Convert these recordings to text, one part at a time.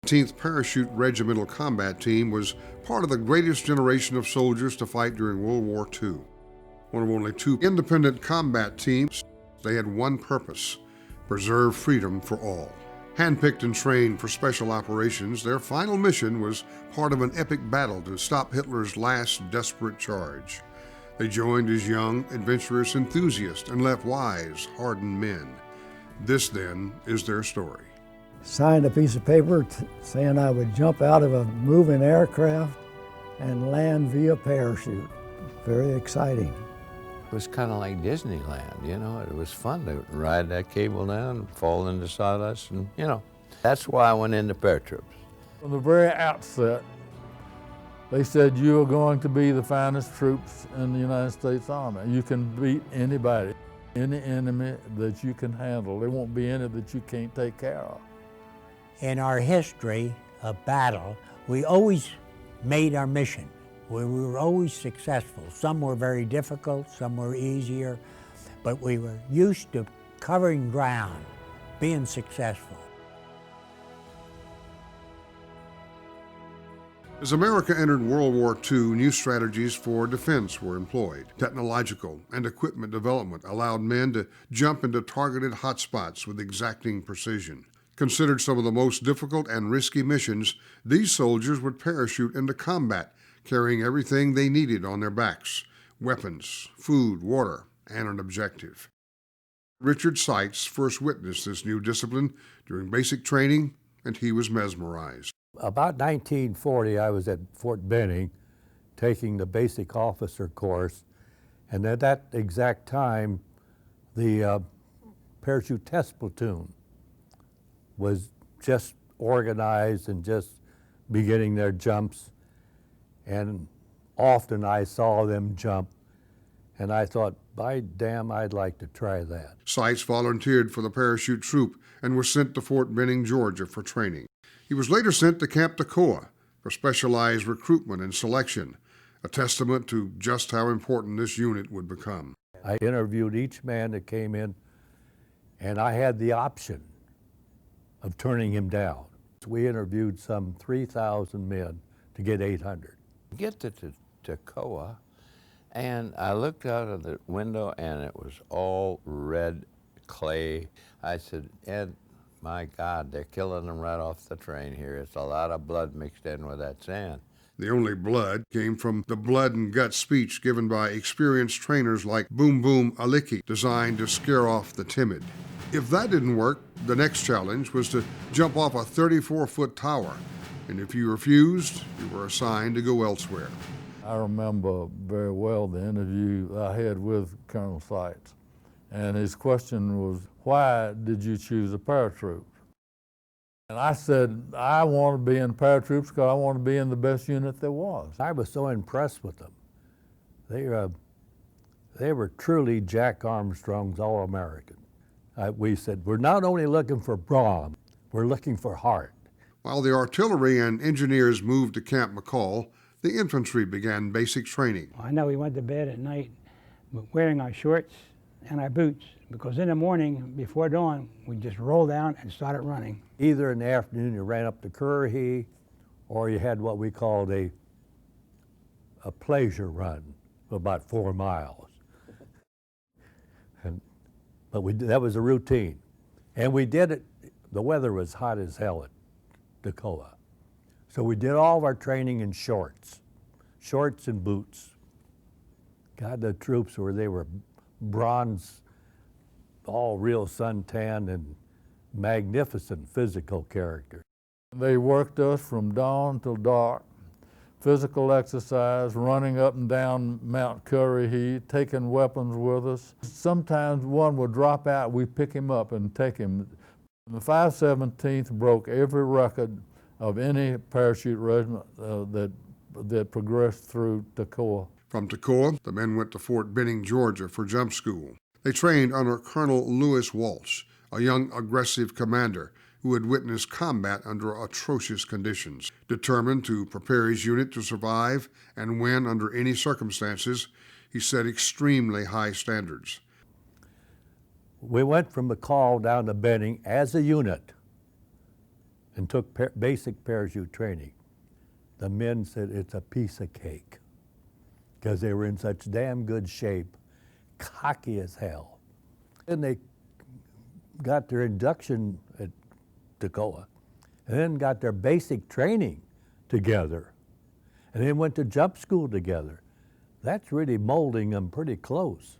517th Parachute Regimental Combat Team was part of the greatest generation of soldiers to fight during World War II. One of only two independent combat teams, they had one purpose: preserve freedom for all. Handpicked and trained for special operations, their final mission was part of an epic battle to stop Hitler's last desperate charge. They joined as young, adventurous enthusiasts and left wise, hardened men. This, then, is their story. Signed a piece of paper saying I would jump out of a moving aircraft and land via parachute. Very exciting. It was kind of like Disneyland, you know. It was fun to ride that cable down, fall into sawdust, and, you know. That's why I went into paratroops. From the very outset, they said, you are going to be the finest troops in the United States Army. You can beat anybody, any enemy that you can handle. There won't be any that you can't take care of. In our history of battle, we always made our mission. We were always successful. Some were very difficult, some were easier, but we were used to covering ground, being successful. As America entered World War II, new strategies for defense were employed. Technological and equipment development allowed men to jump into targeted hotspots with exacting precision. Considered some of the most difficult and risky missions, these soldiers would parachute into combat, carrying everything they needed on their backs: weapons, food, water, and an objective. Richard Seitz first witnessed this new discipline during basic training, and he was mesmerized. About 1940, I was at Fort Benning taking the basic officer course, and at that exact time, the parachute test platoon was just organized and just beginning their jumps. And often I saw them jump, and I thought, by damn, I'd like to try that. Seitz volunteered for the parachute troop and was sent to Fort Benning, Georgia for training. He was later sent to Camp Toccoa for specialized recruitment and selection, a testament to just how important this unit would become. I interviewed each man that came in, and I had the option of turning him down. We interviewed some 3,000 men to get 800. Get to Toccoa, and I looked out of the window, and it was all red clay. I said, Ed, my God, they're killing them right off the train here. It's a lot of blood mixed in with that sand. The only blood came from the blood and guts speech given by experienced trainers like Boom Boom Aliki, designed to scare off the timid. If that didn't work, the next challenge was to jump off a 34-foot tower, and if you refused, you were assigned to go elsewhere. I remember very well the interview I had with Colonel Seitz, and his question was, why did you choose a paratroop? And I said, I want to be in paratroops because I want to be in the best unit there was. I was so impressed with them. They were truly Jack Armstrong's All-American. We said, we're not only looking for brawn, we're looking for heart. While the artillery and engineers moved to Camp McCall, the infantry began basic training. I know we went to bed at night wearing our shorts and our boots, because in the morning, before dawn, we just rolled down and started running. Either in the afternoon you ran up to Currahee, or you had what we called a pleasure run of about 4 miles. But that was a routine. And we did it, the weather was hot as hell at Toccoa. So we did all of our training in shorts and boots. God, the troops they were bronze, all real suntanned and magnificent physical characters. They worked us from dawn till dark, physical exercise, running up and down Mount Currahee, taking weapons with us. Sometimes one would drop out, we pick him up and take him. The 517th broke every record of any parachute regiment that progressed through Toccoa. From Toccoa, the men went to Fort Benning, Georgia for jump school. They trained under Colonel Lewis Walsh, a young aggressive commander who had witnessed combat under atrocious conditions. Determined to prepare his unit to survive and win under any circumstances, he set extremely high standards. We went from McCall down to Benning as a unit, and took basic parachute training. The men said it's a piece of cake because they were in such damn good shape, cocky as hell. Then they got their induction at Toccoa, and then got their basic training together, and then went to jump school together. That's really molding them pretty close.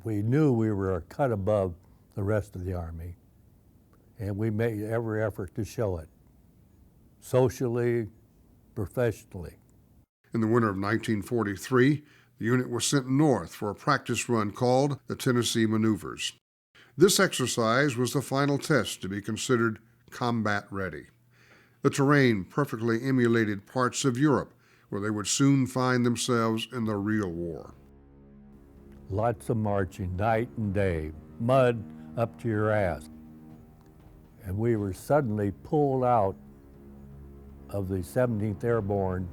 We knew we were a cut above the rest of the Army, and we made every effort to show it, socially, professionally. In the winter of 1943, the unit was sent north for a practice run called the Tennessee Maneuvers. This exercise was the final test to be considered combat ready. The terrain perfectly emulated parts of Europe, where they would soon find themselves in the real war. Lots of marching, night and day, mud up to your ass. And we were suddenly pulled out of the 17th Airborne,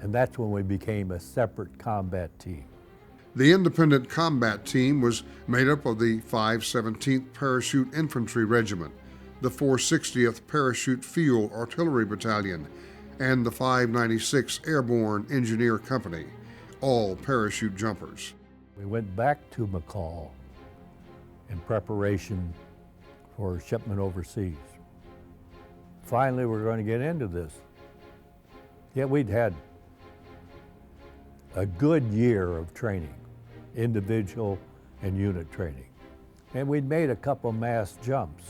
and that's when we became a separate combat team. The independent combat team was made up of the 517th Parachute Infantry Regiment, the 460th Parachute Field Artillery Battalion, and the 596th Airborne Engineer Company, all parachute jumpers. We went back to McCall in preparation for shipment overseas. Finally, we're going to get into this. Yeah, we'd had a good year of training, individual and unit training. And we'd made a couple mass jumps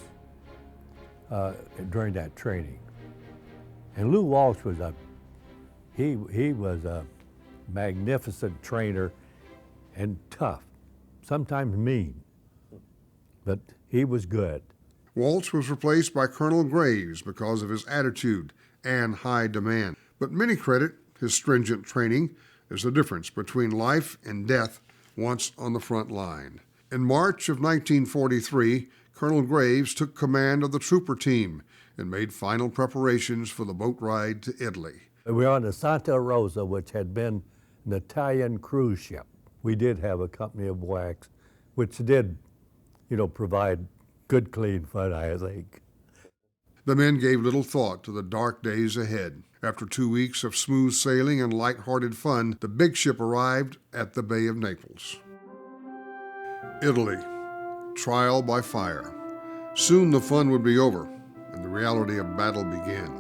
during that training. And Lou Walsh was he was a magnificent trainer and tough, sometimes mean, but he was good. Walsh was replaced by Colonel Graves because of his attitude and high demand, but many credit his stringent training as the difference between life and death once on the front line. In March of 1943, Colonel Graves took command of the trooper team and made final preparations for the boat ride to Italy. We were on the Santa Rosa, which had been an Italian cruise ship. We did have a company of wax, which did, provide good, clean fun, I think. The men gave little thought to the dark days ahead. After 2 weeks of smooth sailing and light-hearted fun, the big ship arrived at the Bay of Naples. Italy, trial by fire. Soon the fun would be over, and the reality of battle began.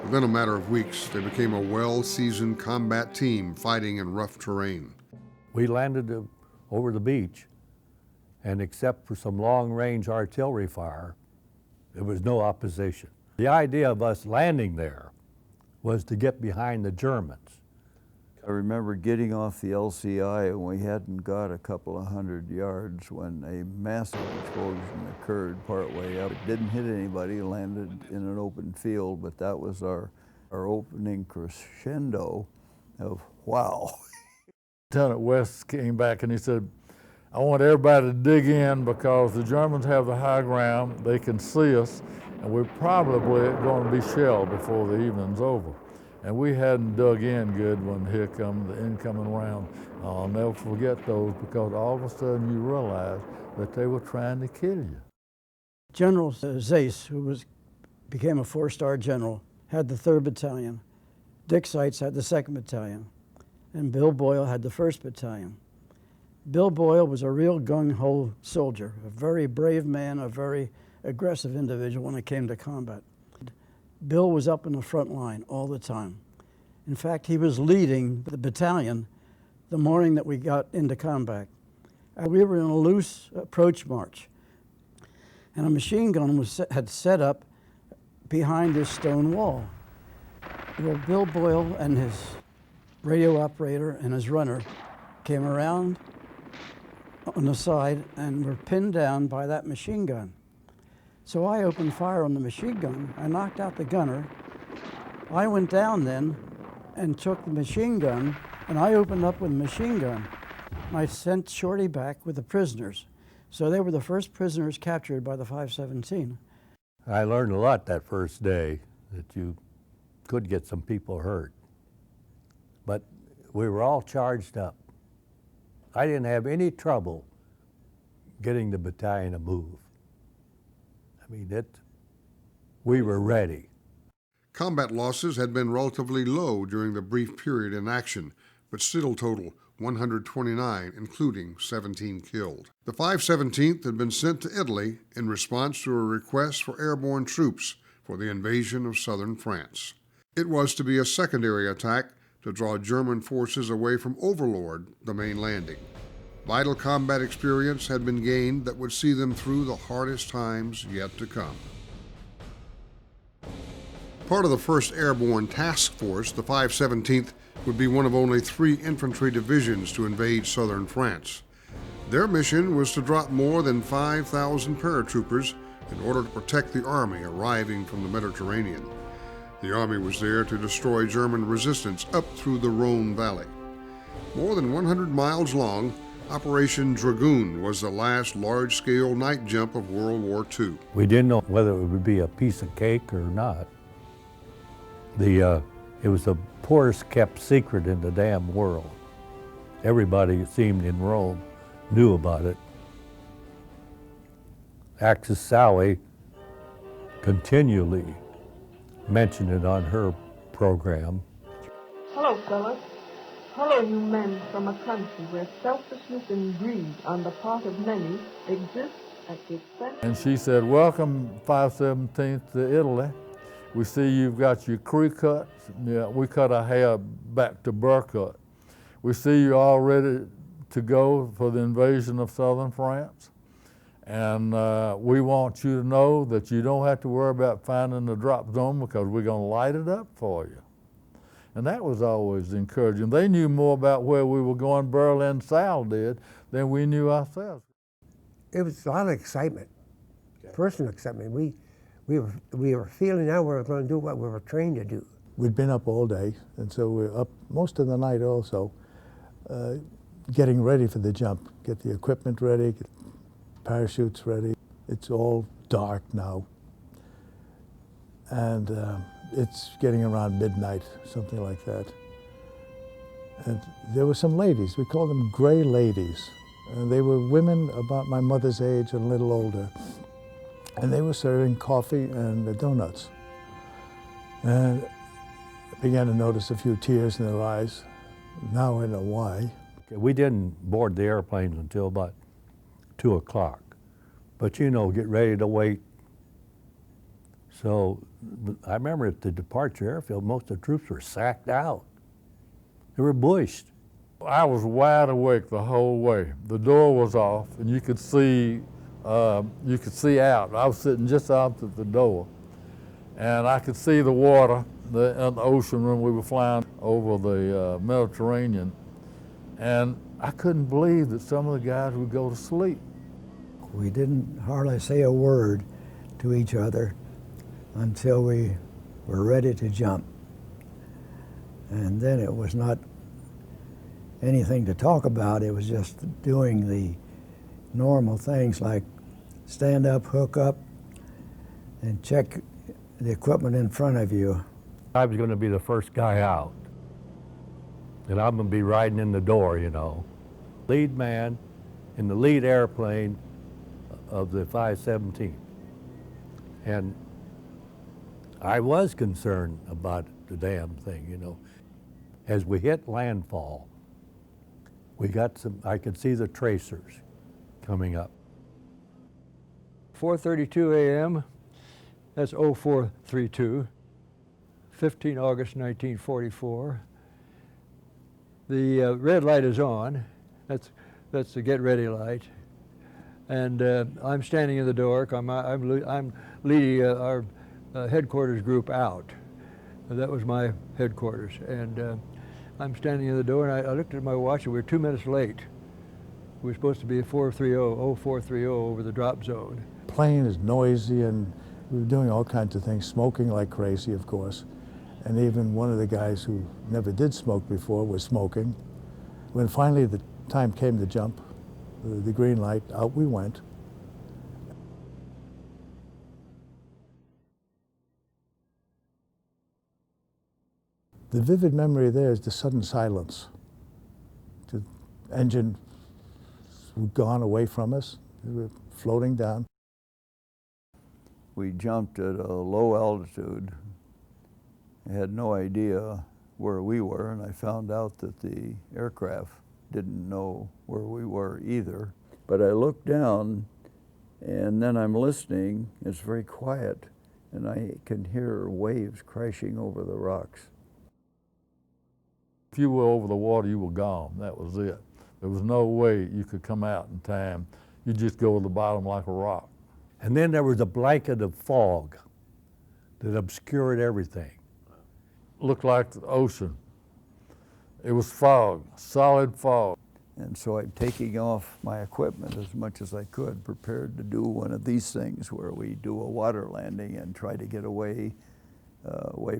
Within a matter of weeks, they became a well-seasoned combat team fighting in rough terrain. We landed over the beach, and except for some long-range artillery fire, there was no opposition. The idea of us landing there was to get behind the Germans. I remember getting off the LCI and we hadn't got a couple of 100 yards when a massive explosion occurred partway up. It didn't hit anybody, landed in an open field, but that was our opening crescendo of wow. Lieutenant West came back and he said, I want everybody to dig in because the Germans have the high ground, they can see us, and we're probably going to be shelled before the evening's over. And we hadn't dug in good when here come the incoming round. I'll never forget those because all of a sudden you realize that they were trying to kill you. General Seitz, who became a four-star general, had the 3rd Battalion. Dick Seitz had the 2nd Battalion. And Bill Boyle had the 1st Battalion. Bill Boyle was a real gung-ho soldier, a very brave man, a very aggressive individual when it came to combat. Bill was up in the front line all the time. In fact, he was leading the battalion the morning that we got into combat. We were in a loose approach march, and a machine gun had set up behind this stone wall. Well, Bill Boyle and his radio operator and his runner came around on the side and were pinned down by that machine gun. So I opened fire on the machine gun. I knocked out the gunner. I went down then and took the machine gun, and I opened up with the machine gun. I sent Shorty back with the prisoners. So they were the first prisoners captured by the 517. I learned a lot that first day, that you could get some people hurt. But we were all charged up. I didn't have any trouble getting the battalion to move. I mean, we were ready. Combat losses had been relatively low during the brief period in action, but still total 129, including 17 killed. The 517th had been sent to Italy in response to a request for airborne troops for the invasion of southern France. It was to be a secondary attack to draw German forces away from Overlord, the main landing. Vital combat experience had been gained that would see them through the hardest times yet to come. Part of the 1st Airborne Task Force, the 517th would be one of only 3 infantry divisions to invade southern France. Their mission was to drop more than 5,000 paratroopers in order to protect the army arriving from the Mediterranean. The army was there to destroy German resistance up through the Rhone Valley. More than 100 miles long, Operation Dragoon was the last large-scale night jump of World War II. We didn't know whether it would be a piece of cake or not. It was the poorest kept secret in the damn world. Everybody, it seemed, in Rome knew about it. Axis Sally continually mentioned it on her program. Hello, fellas. Hello, you men from a country where selfishness and greed on the part of many exists at the expense. And she said, welcome 517th to Italy. We see you've got your crew cuts. Yeah, we cut our hair back to burr cut. We see you're all ready to go for the invasion of southern France. And we want you to know that you don't have to worry about finding the drop zone because we're going to light it up for you. And that was always encouraging. They knew more about where we were going, Burl and Sal did, than we knew ourselves. It was a lot of excitement, personal excitement. We were feeling now we were going to do what we were trained to do. We'd been up all day, and so we were up most of the night also, getting ready for the jump, get the equipment ready, get parachutes ready. It's all dark now, and it's getting around midnight, something like that. And there were some ladies, we called them gray ladies, and they were women about my mother's age and a little older. And they were serving coffee and donuts. And I began to notice a few tears in their eyes. Now I know why. We didn't board the airplanes until about 2 o'clock. But you know, get ready to wait. So I remember at the departure airfield, most of the troops were sacked out. They were bushed. I was wide awake the whole way. The door was off and you could see out. I was sitting just opposite the door, and I could see the water, the ocean when we were flying over the Mediterranean, and I couldn't believe that some of the guys would go to sleep. We didn't hardly say a word to each other until we were ready to jump. And then it was not anything to talk about, it was just doing the normal things like stand up, hook up, and check the equipment in front of you. I was going to be the first guy out, and I'm going to be riding in the door, you know. Lead man in the lead airplane of the 517th. And I was concerned about the damn thing, you know. As we hit landfall, I could see the tracers coming up. 4:32 a.m., that's 0432, 15 August 1944. The red light is on, that's the get ready light. And I'm standing in the door, I'm leading our headquarters group out. That was my headquarters. And I'm standing in the door and I looked at my watch and we were 2 minutes late. We were supposed to be at 0430 over the drop zone. Plane is noisy and we were doing all kinds of things, smoking like crazy, of course. And even one of the guys who never did smoke before was smoking. When finally the time came to jump, the green light, out we went. The vivid memory there is the sudden silence. The engine was gone away from us. We were floating down. We jumped at a low altitude. I had no idea where we were, and I found out that the aircraft didn't know where we were either. But I looked down, and then I'm listening. It's very quiet, and I can hear waves crashing over the rocks. If you were over the water, you were gone. That was it. There was no way you could come out in time. You just go to the bottom like a rock. And then there was a blanket of fog that obscured everything. Looked like the ocean. It was fog, solid fog. And so I'm taking off my equipment as much as I could, prepared to do one of these things where we do a water landing and try to get away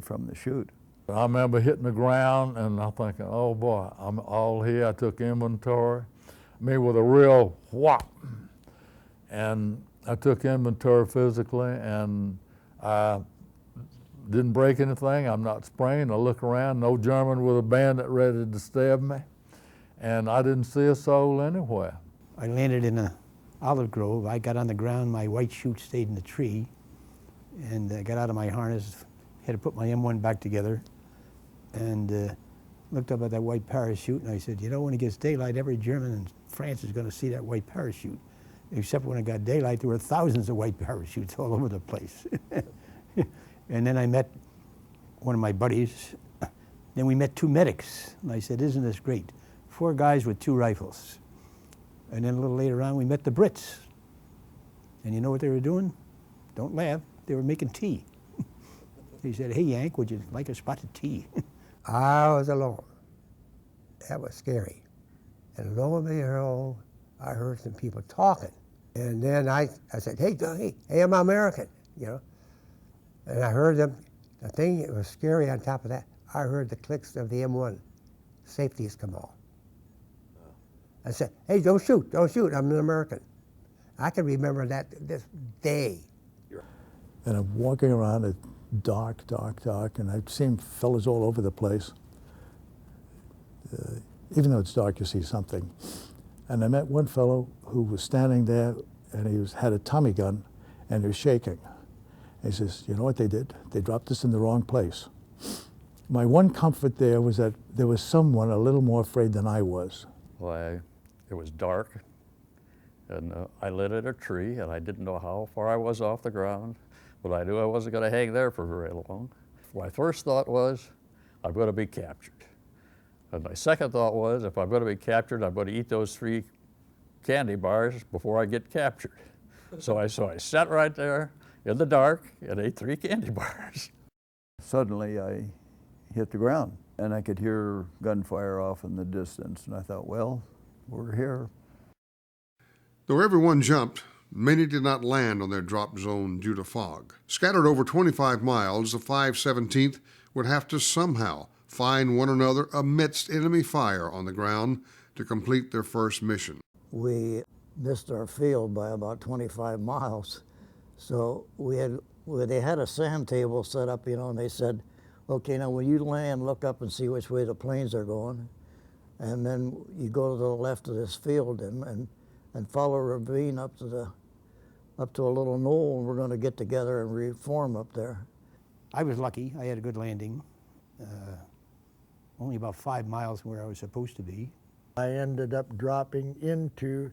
from the chute. I remember hitting the ground and I'm thinking, oh boy, I'm all here. I took inventory. I mean, with a real whop. And I took inventory physically, and I didn't break anything. I'm not spraying. I look around, no German with a bayonet ready to stab me. And I didn't see a soul anywhere. I landed in an olive grove. I got on the ground, my white chute stayed in the tree, and I got out of my harness, had to put my M1 back together, and looked up at that white parachute, and I said, you know, when it gets daylight, every German in France is going to see that white parachute. Except when it got daylight, there were thousands of white parachutes all over the place. And then I met one of my buddies. Then we met two medics. And I said, isn't this great? 4 guys with 2 rifles. And then a little later on, we met the Brits. And you know what they were doing? Don't laugh. They were making tea. He said, hey, Yank, would you like a spot of tea? I was alone. That was scary. And lo and behold, I heard some people talking. And then I said, hey, I'm American, you know. And I heard them. The thing that was scary on top of that, I heard the clicks of the M1. Safeties come on. I said, hey, don't shoot, I'm an American. I can remember that this day. And I'm walking around at dark, and I've seen fellas all over the place. Even though it's dark, you see something. And I met one fellow who was standing there, and he had a Tommy gun, and he was shaking. He says, you know what they did? They dropped us in the wrong place. My one comfort there was that there was someone a little more afraid than I was. Well, it was dark, and I lit at a tree, and I didn't know how far I was off the ground, but I knew I wasn't going to hang there for very long. My first thought was, I'm going to be captured. And my second thought was, if I'm going to be captured, I'm going to eat those 3 candy bars before I get captured. So I sat right there in the dark and ate 3 candy bars. Suddenly I hit the ground, and I could hear gunfire off in the distance, and I thought, well, we're here. Though everyone jumped, many did not land on their drop zone due to fog. Scattered over 25 miles, the 517th would have to somehow find one another amidst enemy fire on the ground to complete their first mission. We missed our field by about 25 miles. So they had a sand table set up, you know, and they said, okay, now when you land, look up and see which way the planes are going. And then you go to the left of this field and follow a ravine up to a little knoll, and we're going to get together and reform up there. I was lucky. I had a good landing. Only about 5 miles from where I was supposed to be. I ended up dropping into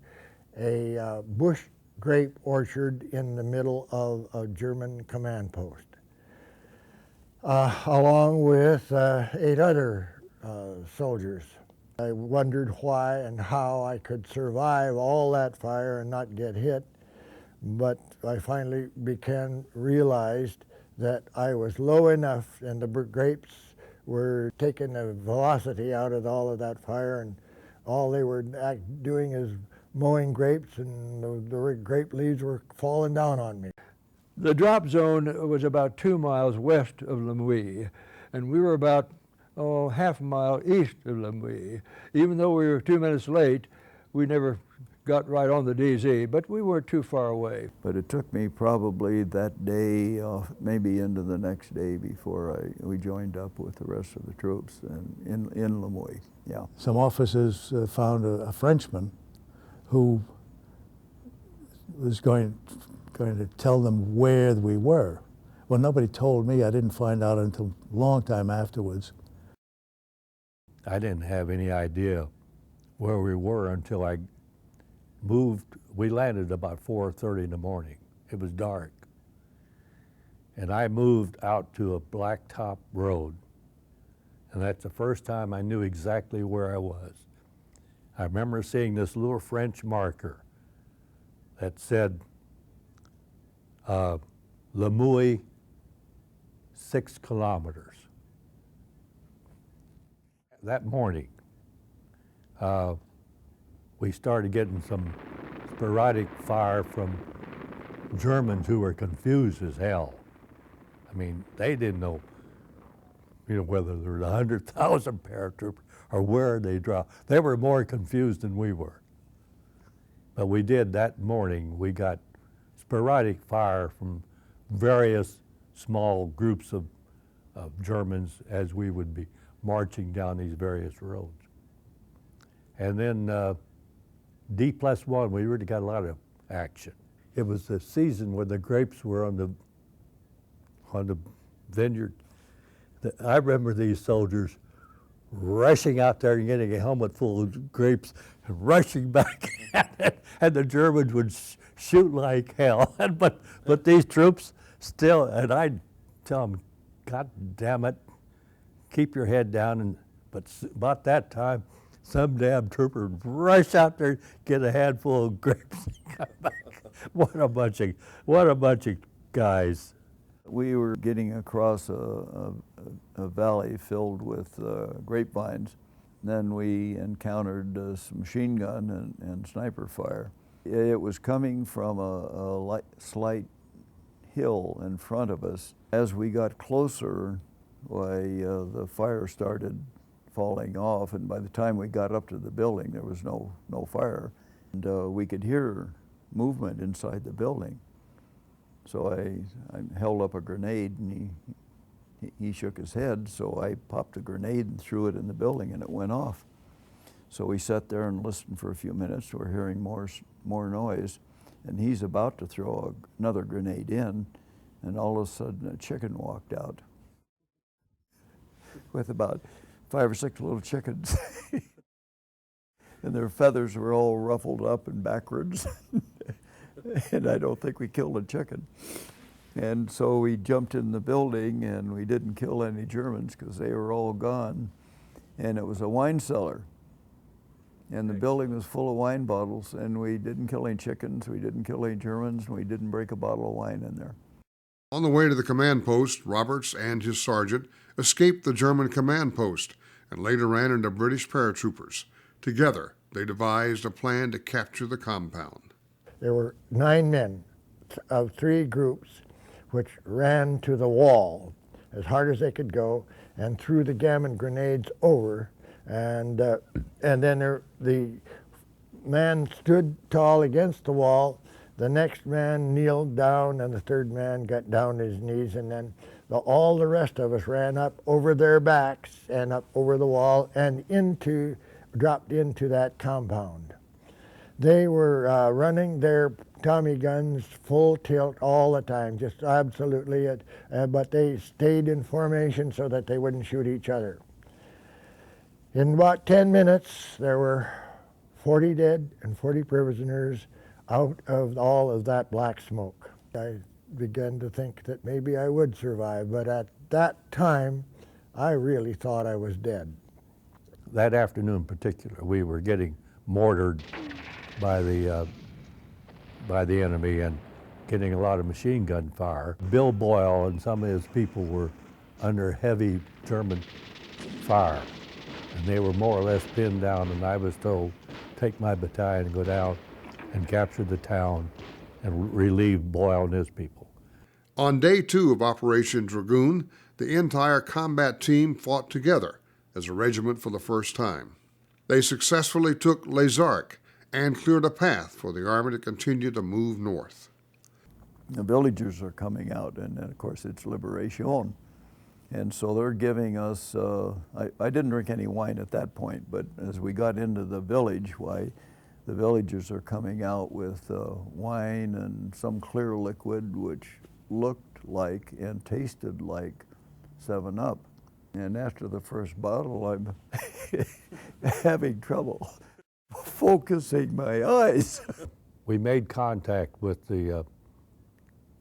a bush grape orchard in the middle of a German command post, along with 8 other soldiers. I wondered why and how I could survive all that fire and not get hit, but I finally realized that I was low enough and the grapes were taking the velocity out of all of that fire, and all they were doing is mowing grapes, and the grape leaves were falling down on me. The drop zone was about 2 miles west of Lemuy, and we were about half a mile east of Lemuy. Even though we were 2 minutes late, we never got right on the DZ, but we weren't too far away. But it took me probably that day, maybe into the next day before we joined up with the rest of the troops in Lemuy, yeah. Some officers found a Frenchman who was going going to tell them where we were. Well, nobody told me. I didn't find out until a long time afterwards. I didn't have any idea where we were until I moved. We landed about 4:30 in the morning. It was dark. And I moved out to a blacktop road. And that's the first time I knew exactly where I was. I remember seeing this little French marker that said, Le Mouille, 6 kilometers. That morning, we started getting some sporadic fire from Germans who were confused as hell. I mean, they didn't know, whether there were 100,000 paratroopers or where they dropped. They were more confused than we were. But we did that morning. We got sporadic fire from various small groups of Germans as we would be marching down these various roads. And then D+1, we really got a lot of action. It was the season when the grapes were on the vineyard. I remember these soldiers rushing out there and getting a helmet full of grapes and rushing back at it, and the Germans would shoot like hell. But these troops still, and I'd tell them, God damn it, keep your head down. But about that time, some damn trooper would rush out there, get a handful of grapes, and come back. What a bunch of guys. We were getting across a valley filled with grapevines. Then we encountered some machine gun and sniper fire. It was coming from a slight hill in front of us. As we got closer, the fire started falling off, and by the time we got up to the building, there was no fire. And we could hear movement inside the building. So I held up a grenade, and he shook his head, so I popped a grenade and threw it in the building, and it went off. So we sat there and listened for a few minutes. We're hearing more noise, and he's about to throw another grenade in, and all of a sudden a chicken walked out with about 5 or 6 little chickens. And their feathers were all ruffled up and backwards. And I don't think we killed a chicken. And so we jumped in the building, and we didn't kill any Germans because they were all gone. And it was a wine cellar. And the building was full of wine bottles, and we didn't kill any chickens, we didn't kill any Germans, and we didn't break a bottle of wine in there. On the way to the command post, Roberts and his sergeant escaped the German command post and later ran into British paratroopers. Together, they devised a plan to capture the compound. There were 9 men of 3 groups which ran to the wall as hard as they could go and threw the gammon grenades over, and then the man stood tall against the wall, the next man kneeled down, and the third man got down his knees, and then all the rest of us ran up over their backs and up over the wall and dropped into that compound. They were running their Tommy guns full tilt all the time, just absolutely, but they stayed in formation so that they wouldn't shoot each other. In about 10 minutes, there were 40 dead and 40 prisoners out of all of that black smoke. I began to think that maybe I would survive, but at that time, I really thought I was dead. That afternoon in particular, we were getting mortared by the enemy and getting a lot of machine gun fire. Bill Boyle and some of his people were under heavy German fire, and they were more or less pinned down, and I was told, take my battalion and go down and capture the town and relieve Boyle and his people. On day 2 of Operation Dragoon, the entire combat team fought together as a regiment for the first time. They successfully took Les Arcs and cleared a path for the Army to continue to move north. The villagers are coming out, and of course it's Liberation. And so they're giving us, I didn't drink any wine at that point, but as we got into the village, The villagers are coming out with wine and some clear liquid which looked like and tasted like 7-Up. And after the first bottle, I'm having trouble focusing my eyes. We made contact with the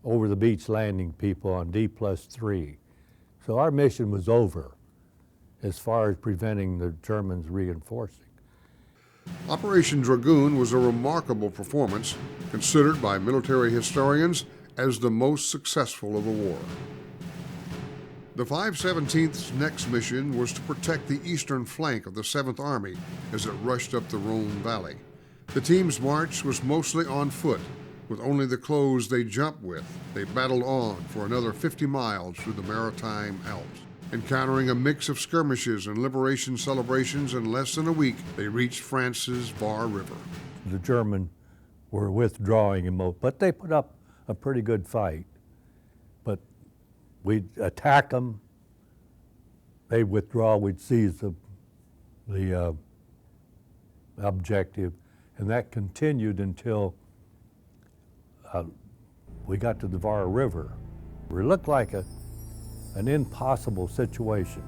over-the-beach landing people on D+3. So our mission was over as far as preventing the Germans reinforcing. Operation Dragoon was a remarkable performance, considered by military historians as the most successful of the war. The 517th's next mission was to protect the eastern flank of the 7th Army as it rushed up the Rhone Valley. The team's march was mostly on foot. With only the clothes they jumped with, they battled on for another 50 miles through the maritime alps. Encountering a mix of skirmishes and liberation celebrations, in less than a week, they reached France's Var River. The Germans were withdrawing, but they put up a pretty good fight. But we'd attack them, they'd withdraw, we'd seize the objective, and that continued until we got to the Var River. It looked like an impossible situation.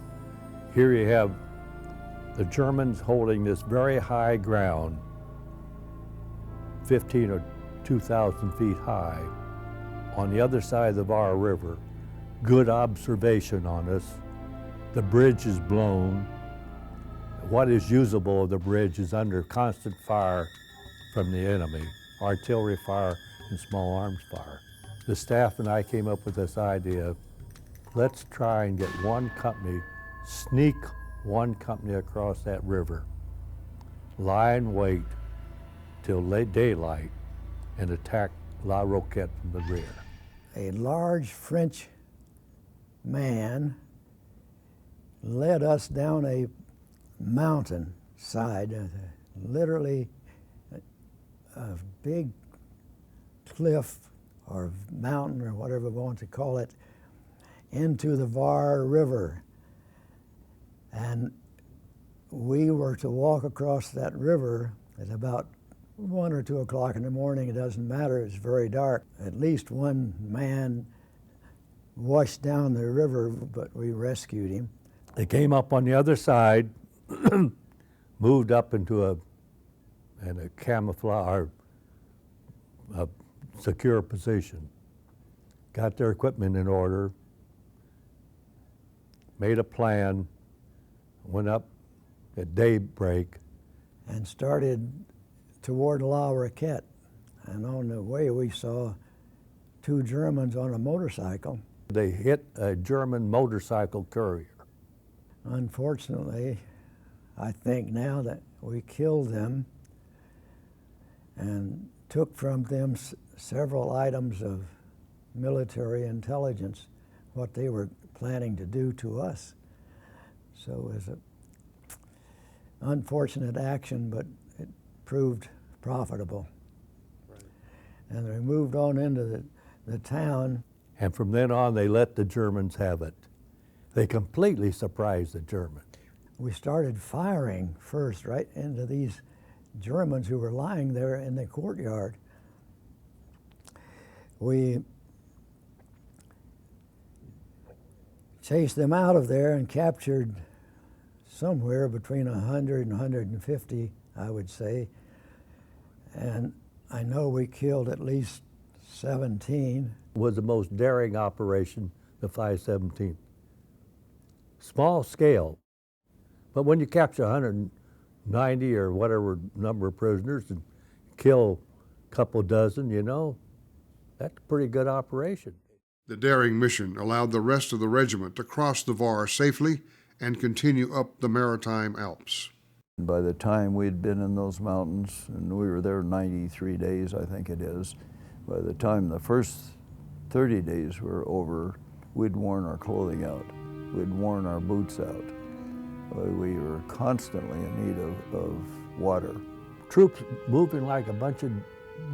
Here you have the Germans holding this very high ground, 15 or 2,000 feet high, on the other side of the Var River. Good observation on us. The bridge is blown. What is usable of the bridge is under constant fire from the enemy, artillery fire and small arms fire. The staff and I came up with this idea: let's try and get one company, sneak one company across that river, lie in wait till late daylight, and attack La Roquette from the rear. A large French man led us down a mountain side, literally a big cliff or mountain or whatever we want to call it, into the Var River. And we were to walk across that river at about 1 or 2 o'clock in the morning. It doesn't matter, it's very dark. At least one man washed down the river, but we rescued him. They came up on the other side, moved up into a camouflage, a secure position, got their equipment in order, made a plan, went up at daybreak, and started toward La Roquette. And on the way we saw 2 Germans on a motorcycle. They hit a German motorcycle courier. Unfortunately, I think now that we killed them and took from them several items of military intelligence, what they were planning to do to us. So it was an unfortunate action, but it proved profitable. Right. And we moved on into the town. And from then on, they let the Germans have it. They completely surprised the Germans. We started firing first right into these Germans who were lying there in the courtyard. We chased them out of there and captured somewhere between 100 and 150, I would say. And I know we killed at least 17. It was the most daring operation, the 517th. Small scale, but when you capture 190 or whatever number of prisoners and kill a couple dozen, you know, that's a pretty good operation. The daring mission allowed the rest of the regiment to cross the Var safely and continue up the maritime Alps. By the time we'd been in those mountains, and we were there 93 days, I think it is, by the time the first 30 days were over, we'd worn our clothing out. We'd worn our boots out. We were constantly in need of water. Troops moving like a bunch of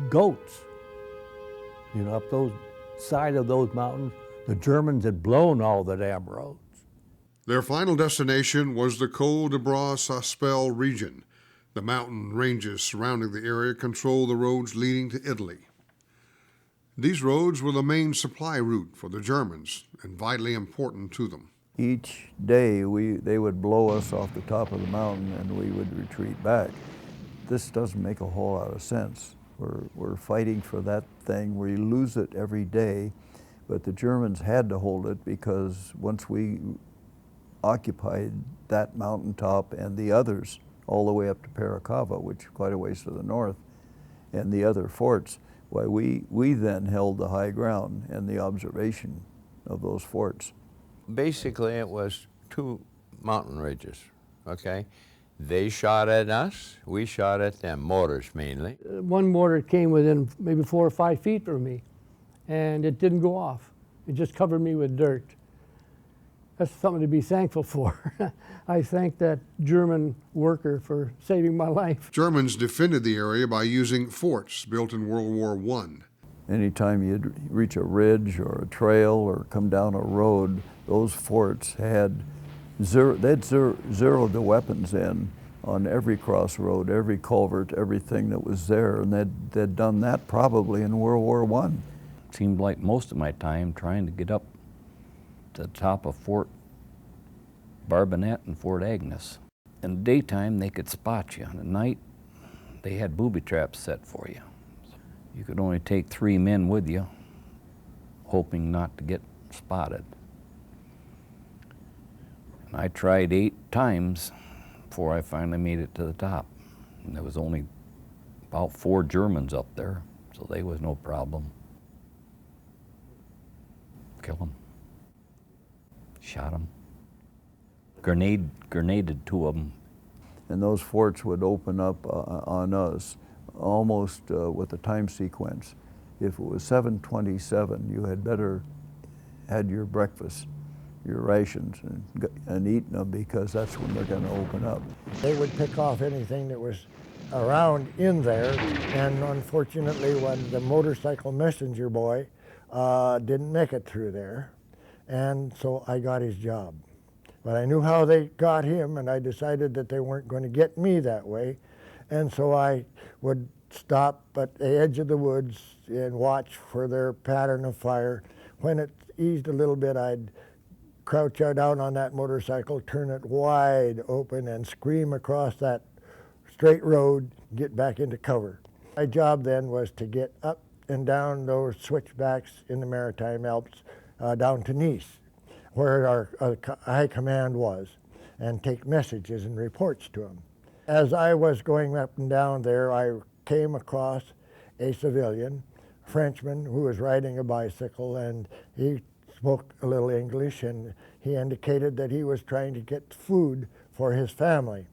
goats, you know, up those side of those mountains. The Germans had blown all the damn roads. Their final destination was the Col de Bras Saspel region. The mountain ranges surrounding the area control the roads leading to Italy. These roads were the main supply route for the Germans and vitally important to them. Each day they would blow us off the top of the mountain and we would retreat back. This doesn't make a whole lot of sense. We're fighting for that thing. We lose it every day, but the Germans had to hold it because once we occupied that mountaintop and the others all the way up to Paracava, which is quite a ways to the north, and the other forts, why we then held the high ground and the observation of those forts. Basically, it was two mountain ridges, okay? They shot at us, we shot at them, mortars mainly. One mortar came within maybe 4 or 5 feet of me, and it didn't go off. It just covered me with dirt. That's something to be thankful for. I thank that German worker for saving my life. Germans defended the area by using forts built in World War I. Anytime you'd reach a ridge or a trail or come down a road, those forts had they'd zeroed the weapons in on every crossroad, every culvert, everything that was there, and they'd done that probably in World War I. It seemed like most of my time trying to get up to the top of Fort Barbonet and Fort Agnes. In the daytime, they could spot you. At night, they had booby traps set for you. You could only take 3 men with you, hoping not to get spotted. And I tried 8 times before I finally made it to the top. And there was only about 4 Germans up there, so they was no problem. Kill them. Shot them. Grenaded 2 of them. And those forts would open up on us almost with a time sequence. If it was 7:27, you had better had your breakfast, your rations, and eaten them because that's when they're going to open up. They would pick off anything that was around in there, and unfortunately when the motorcycle messenger boy didn't make it through there, and so I got his job. But I knew how they got him, and I decided that they weren't going to get me that way. And so I would stop at the edge of the woods and watch for their pattern of fire. When it eased a little bit, I'd crouch out on that motorcycle, turn it wide open, and scream across that straight road, get back into cover. My job then was to get up and down those switchbacks in the maritime alps down to Nice, where our high command was, and take messages and reports to them. As I was going up and down there, I came across a civilian, Frenchman, who was riding a bicycle, and he spoke a little English, and he indicated that he was trying to get food for his family.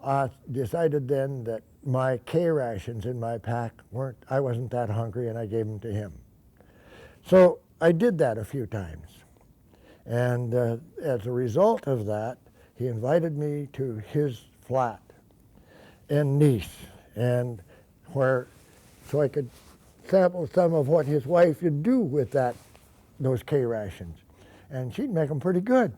I decided then that my K rations in my pack I wasn't that hungry, and I gave them to him. So I did that a few times. And as a result of that, he invited me to his flat in Nice, and so I could sample some of what his wife would do with those K rations. And she'd make them pretty good.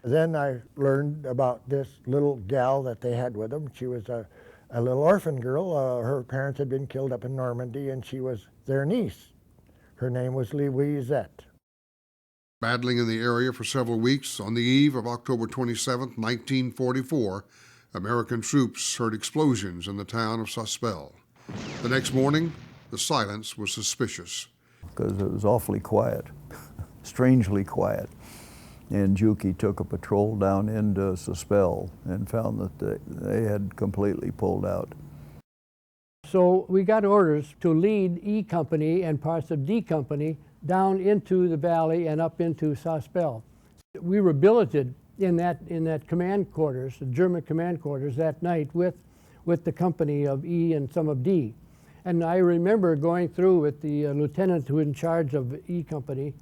Then I learned about this little gal that they had with them. She was a little orphan girl. Her parents had been killed up in Normandy, and she was their niece. Her name was Louisette. Battling in the area for several weeks, on the eve of October 27, 1944, American troops heard explosions in the town of Saspel. The next morning, the silence was suspicious. Because it was awfully quiet, strangely quiet. And Juki took a patrol down into Saspel and found that they had completely pulled out. So we got orders to lead E Company and parts of D Company down into the valley and up into Saspel. We were billeted in that command quarters, the German command quarters, that night with the company of E and some of D. And I remember going through with the lieutenant who was in charge of E Company,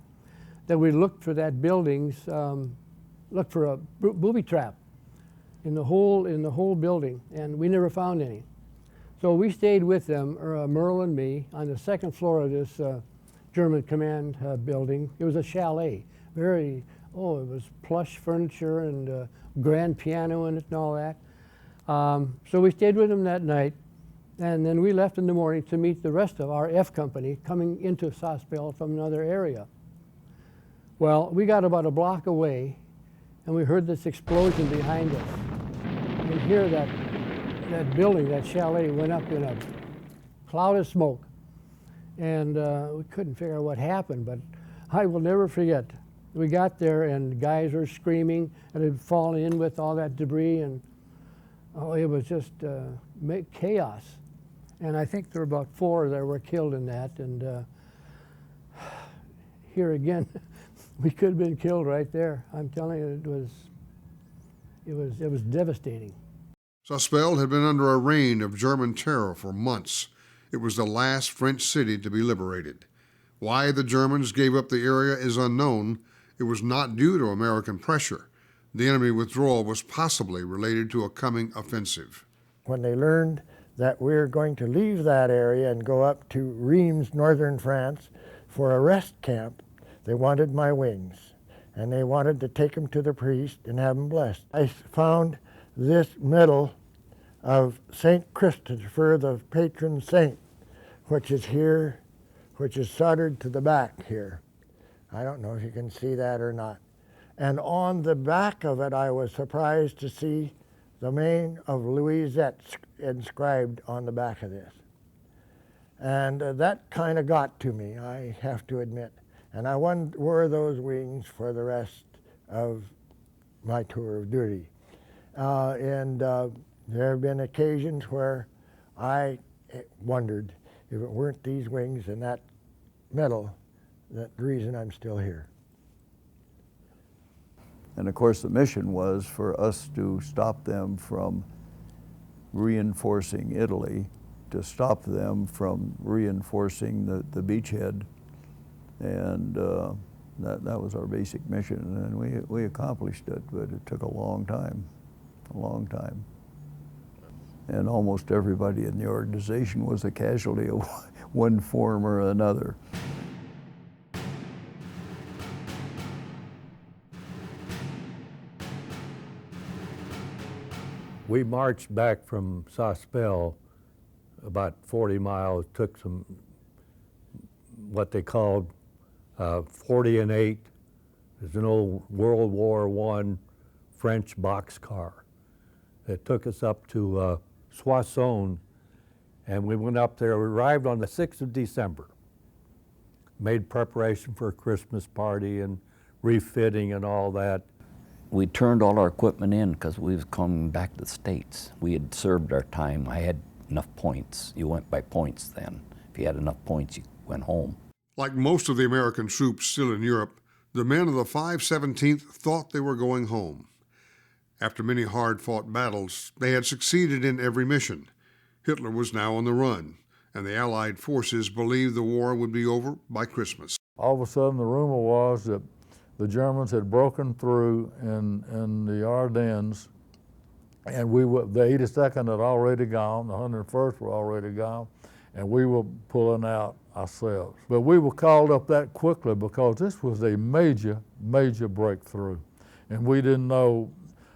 that we looked for that buildings, looked for a booby trap in the whole building, and we never found any. So we stayed with them, Merle and me, on the second floor of this German command building. It was a chalet, it was plush furniture and grand piano in it and all that. So we stayed with them that night, and then we left in the morning to meet the rest of our F Company coming into Saspel from another area. Well, we got about a block away, and we heard this explosion behind us. And here that building, that chalet, went up in a cloud of smoke. And we couldn't figure out what happened, but I will never forget. We got there, and guys were screaming, and had fallen in with all that debris, and oh, it was just chaos. And I think there were about 4 that were killed in that, and here again, we could have been killed right there. I'm telling you, it was devastating. Saspel had been under a reign of German terror for months. It was the last French city to be liberated. Why the Germans gave up the area is unknown. It was not due to American pressure. The enemy withdrawal was possibly related to a coming offensive. When they learned that we were going to leave that area and go up to Reims, northern France, for a rest camp, they wanted my wings, and they wanted to take them to the priest and have them blessed. I found this medal of St. Christopher, the patron saint, which is here, which is soldered to the back here. I don't know if you can see that or not. And on the back of it, I was surprised to see the name of Louisette inscribed on the back of this. And that kind of got to me, I have to admit. And I wore those wings for the rest of my tour of duty. There have been occasions where I wondered if it weren't these wings and that medal, that's the reason I'm still here. And of course the mission was for us to stop them from reinforcing Italy, to stop them from reinforcing the beachhead. And that was our basic mission, and we accomplished it, but it took a long time. And almost everybody in the organization was a casualty of one form or another. We marched back from Saspel about 40 miles, took some, what they called 40 and 8. It's an old World War I French boxcar. It took us up to Soissons, and we went up there. We arrived on the 6th of December. Made preparation for a Christmas party and refitting and all that. We turned all our equipment in because we was coming back to the States. We had served our time. I had enough points. You went by points then. If you had enough points, you went home. Like most of the American troops still in Europe, the men of the 517th thought they were going home. After many hard-fought battles, they had succeeded in every mission. Hitler was now on the run, and the Allied forces believed the war would be over by Christmas. All of a sudden, the rumor was that the Germans had broken through in the Ardennes, and the 82nd had already gone, the 101st were already gone, and we were pulling out ourselves. But we were called up that quickly because this was a major, major breakthrough, and we didn't know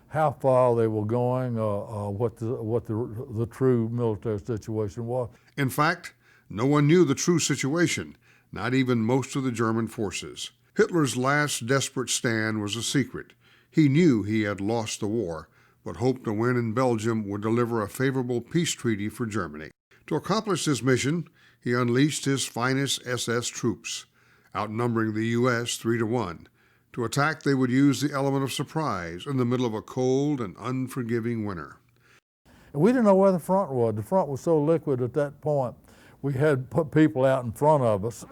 how far they were going or what the true military situation was. In fact, no one knew the true situation, not even most of the German forces. Hitler's last desperate stand was a secret. He knew he had lost the war, but hoped a win in Belgium would deliver a favorable peace treaty for Germany. To accomplish this mission, he unleashed his finest SS troops, outnumbering the U.S. 3-1. To attack, they would use the element of surprise in the middle of a cold and unforgiving winter. We didn't know where the front was. The front was so liquid at that point. We had put people out in front of us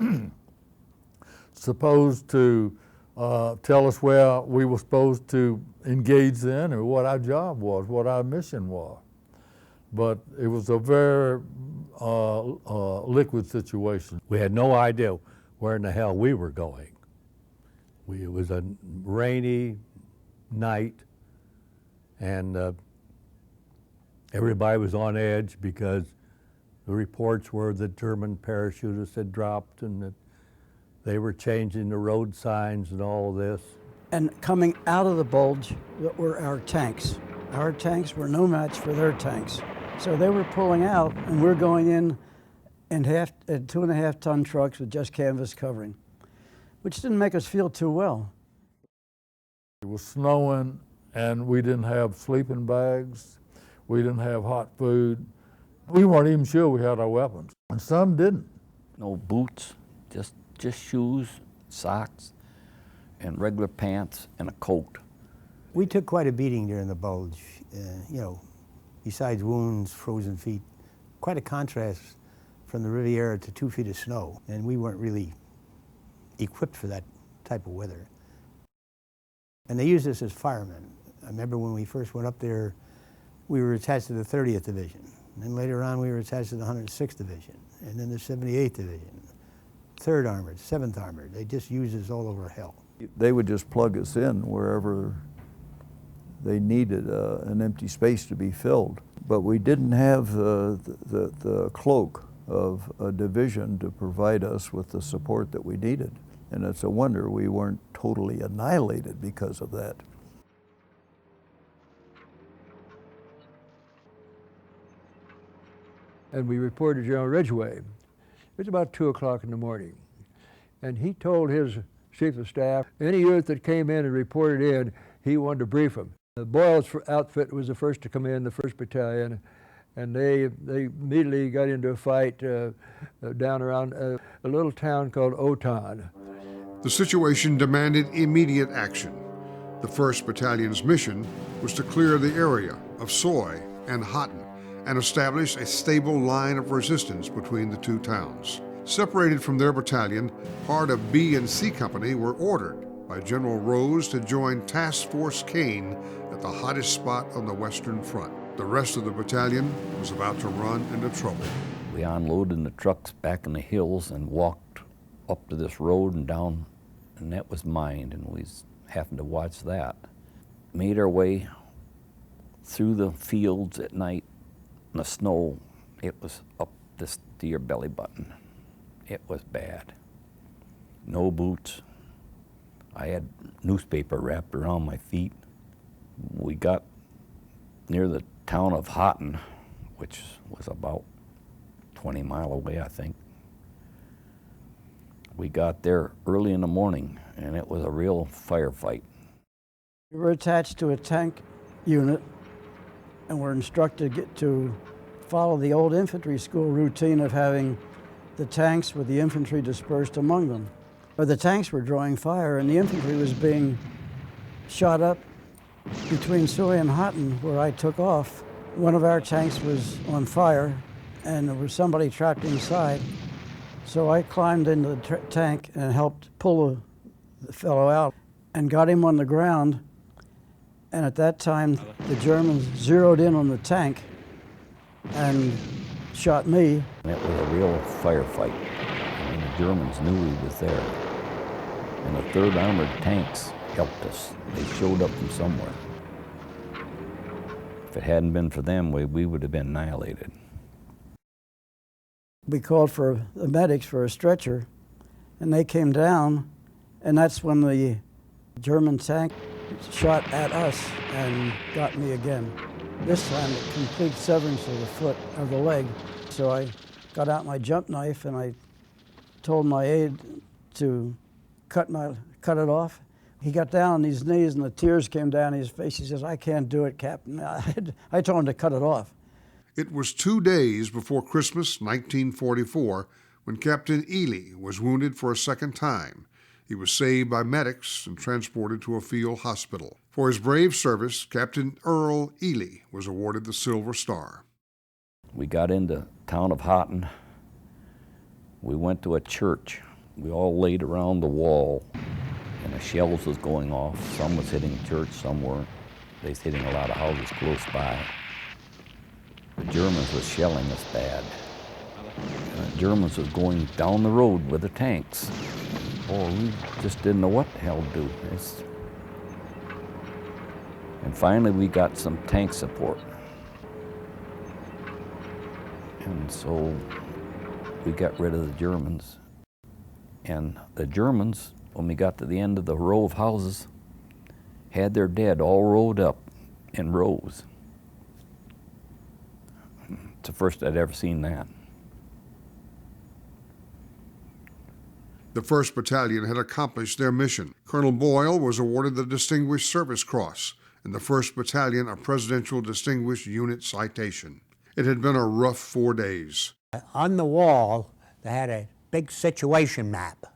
supposed to tell us where we were supposed to engage in or what our job was, what our mission was. But it was a very liquid situation. We had no idea where in the hell we were going. It was a rainy night, and everybody was on edge because the reports were that German parachutists had dropped and that they were changing the road signs and all of this. And coming out of the Bulge were our tanks. Our tanks were no match for their tanks. So they were pulling out, and we're going in 2.5 ton trucks with just canvas covering, which didn't make us feel too well. It was snowing, and we didn't have sleeping bags. We didn't have hot food. We weren't even sure we had our weapons, and some didn't. No boots, just shoes, socks, and regular pants and a coat. We took quite a beating during the Bulge, you know, besides wounds, frozen feet. Quite a contrast from the Riviera to 2 feet of snow, and we weren't really equipped for that type of weather. And they used us as firemen. I remember when we first went up there, we were attached to the 30th Division. And then later on, we were attached to the 106th Division, and then the 78th Division, 3rd Armored, 7th Armored. They just used us all over hell. They would just plug us in wherever they needed an empty space to be filled. But we didn't have the cloak of a division to provide us with the support that we needed. And it's a wonder we weren't totally annihilated because of that. And we reported to General Ridgway. It was about 2 o'clock in the morning. And he told his chief of staff, any unit that came in and reported in, he wanted to brief them. The Boyle's outfit was the first to come in, the 1st Battalion, and they immediately got into a fight down around a little town called Otan. The situation demanded immediate action. The 1st Battalion's mission was to clear the area of Soy and Hotten and establish a stable line of resistance between the two towns. Separated from their battalion, part of B and C Company were ordered by General Rose to join Task Force Kane at the hottest spot on the Western Front. The rest of the battalion was about to run into trouble. We unloaded the trucks back in the hills and walked up to this road and down, and that was mined, and we happened to watch that. Made our way through the fields at night in the snow. It was up this to your belly button. It was bad. No boots. I had newspaper wrapped around my feet. We got near the town of Hotten, which was about 20 miles away, I think. We got there early in the morning, and it was a real firefight. We were attached to a tank unit, and were instructed to follow the old infantry school routine of having the tanks with the infantry dispersed among them. But the tanks were drawing fire, and the infantry was being shot up between Soy and Hotten, where I took off. One of our tanks was on fire, and there was somebody trapped inside. So I climbed into the tank and helped pull the fellow out and got him on the ground. And at that time, the Germans zeroed in on the tank and shot me. And it was a real firefight. I mean, the Germans knew we was there. And the 3rd Armored tanks helped us. They showed up from somewhere. If it hadn't been for them, we would have been annihilated. We called for the medics for a stretcher, and they came down, and that's when the German tank shot at us and got me again. This time, a complete severance of the foot, of the leg. So I got out my jump knife, and I told my aide to cut it off. He got down on his knees, and the tears came down his face. He says, "I can't do it, Captain." I told him to cut it off. It was 2 days before Christmas 1944 when Captain Ely was wounded for a second time. He was saved by medics and transported to a field hospital. For his brave service, Captain Earl Ely was awarded the Silver Star. We got into town of Hotten. We went to a church. We all laid around the wall, and the shells was going off. Some was hitting church, some weren't. They was hitting a lot of houses close by. The Germans was shelling us bad. And the Germans was going down the road with the tanks. Oh, we just didn't know what the hell to do. And finally we got some tank support. And so we got rid of the Germans. And the Germans, when we got to the end of the row of houses, had their dead all rolled up in rows. It's the first I'd ever seen that. The 1st Battalion had accomplished their mission. Colonel Boyle was awarded the Distinguished Service Cross, and the 1st Battalion a Presidential Distinguished Unit Citation. It had been a rough 4 days. On the wall, they had a big situation map.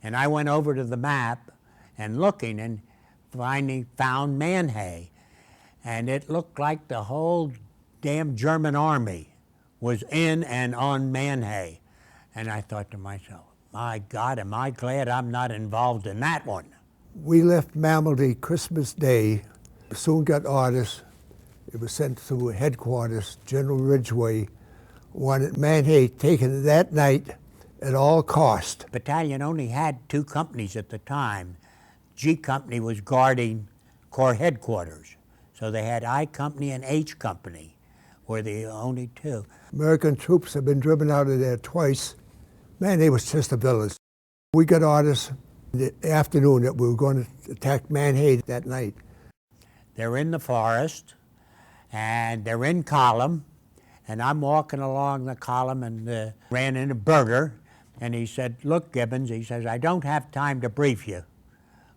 And I went over to the map and looking and finally found Manhay. And it looked like the whole damn German army was in and on Manhay. And I thought to myself, my God, am I glad I'm not involved in that one. We left Malmedy Christmas Day, soon got orders. It was sent to headquarters. General Ridgway wanted Manhay taken that night at all cost. Battalion only had 2 companies at the time. G Company was guarding Corps headquarters. So they had I Company and H Company were the only 2. American troops had been driven out of there twice. Manhay was just a village. We got orders in the afternoon that we were going to attack Manhay that night. They're in the forest, and they're in column, and I'm walking along the column and ran into Berger, and he said, look, Gibbons, he says, I don't have time to brief you